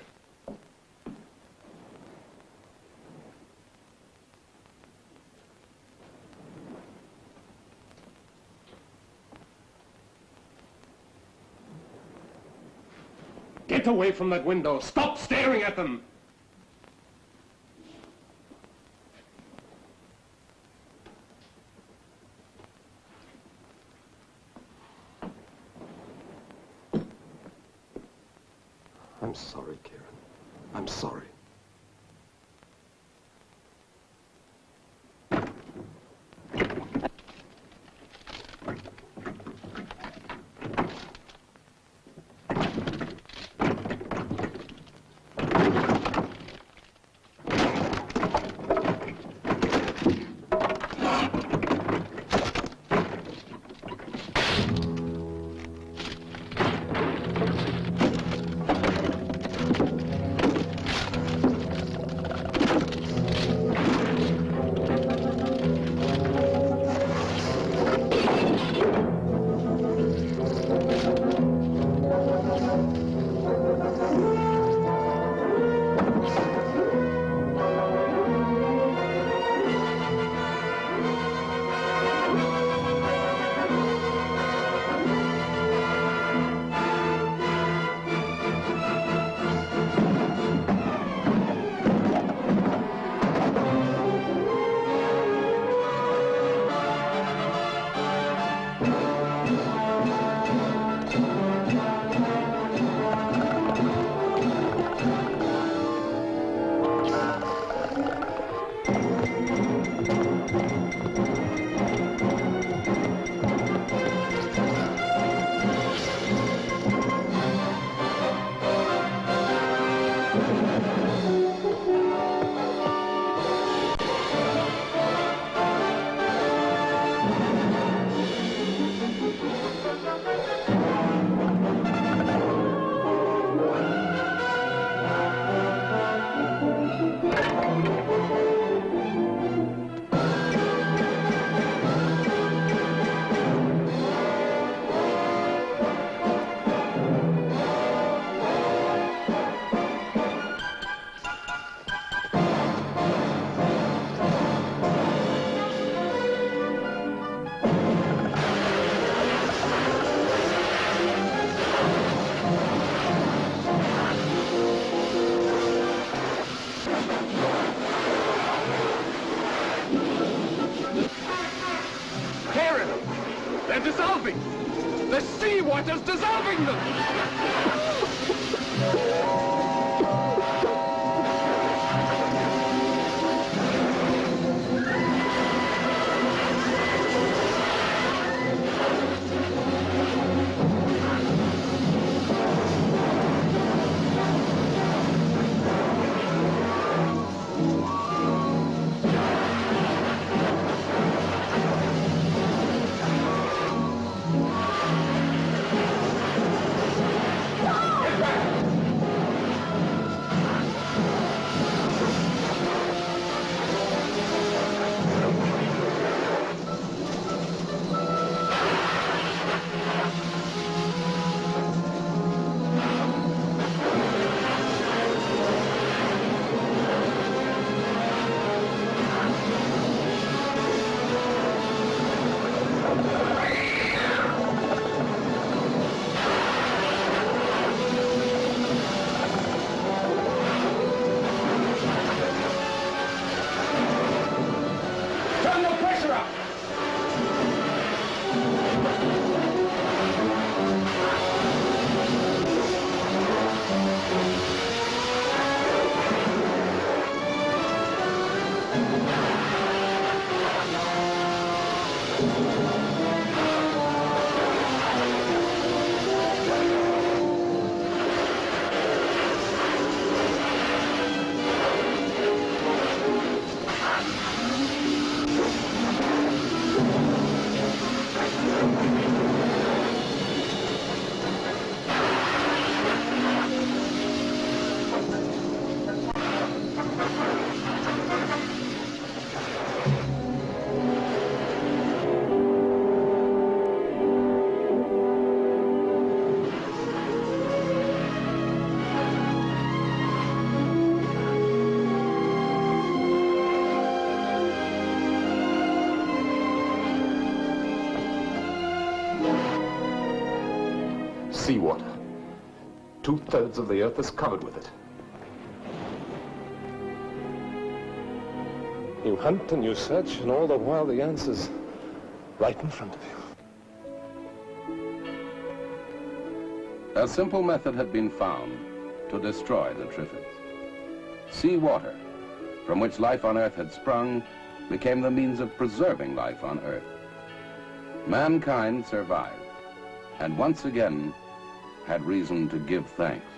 Get away from that window. Stop staring at them. I'm sorry, Kieran. I'm sorry. They're dissolving! The seawater's dissolving them! Ah! seawater. 2/3 of the earth is covered with it. You hunt and you search, and all the while the answer's right in front of you. A simple method had been found to destroy the Triffids. Seawater, from which life on Earth had sprung, became the means of preserving life on Earth. Mankind survived, and once again had reason to give thanks.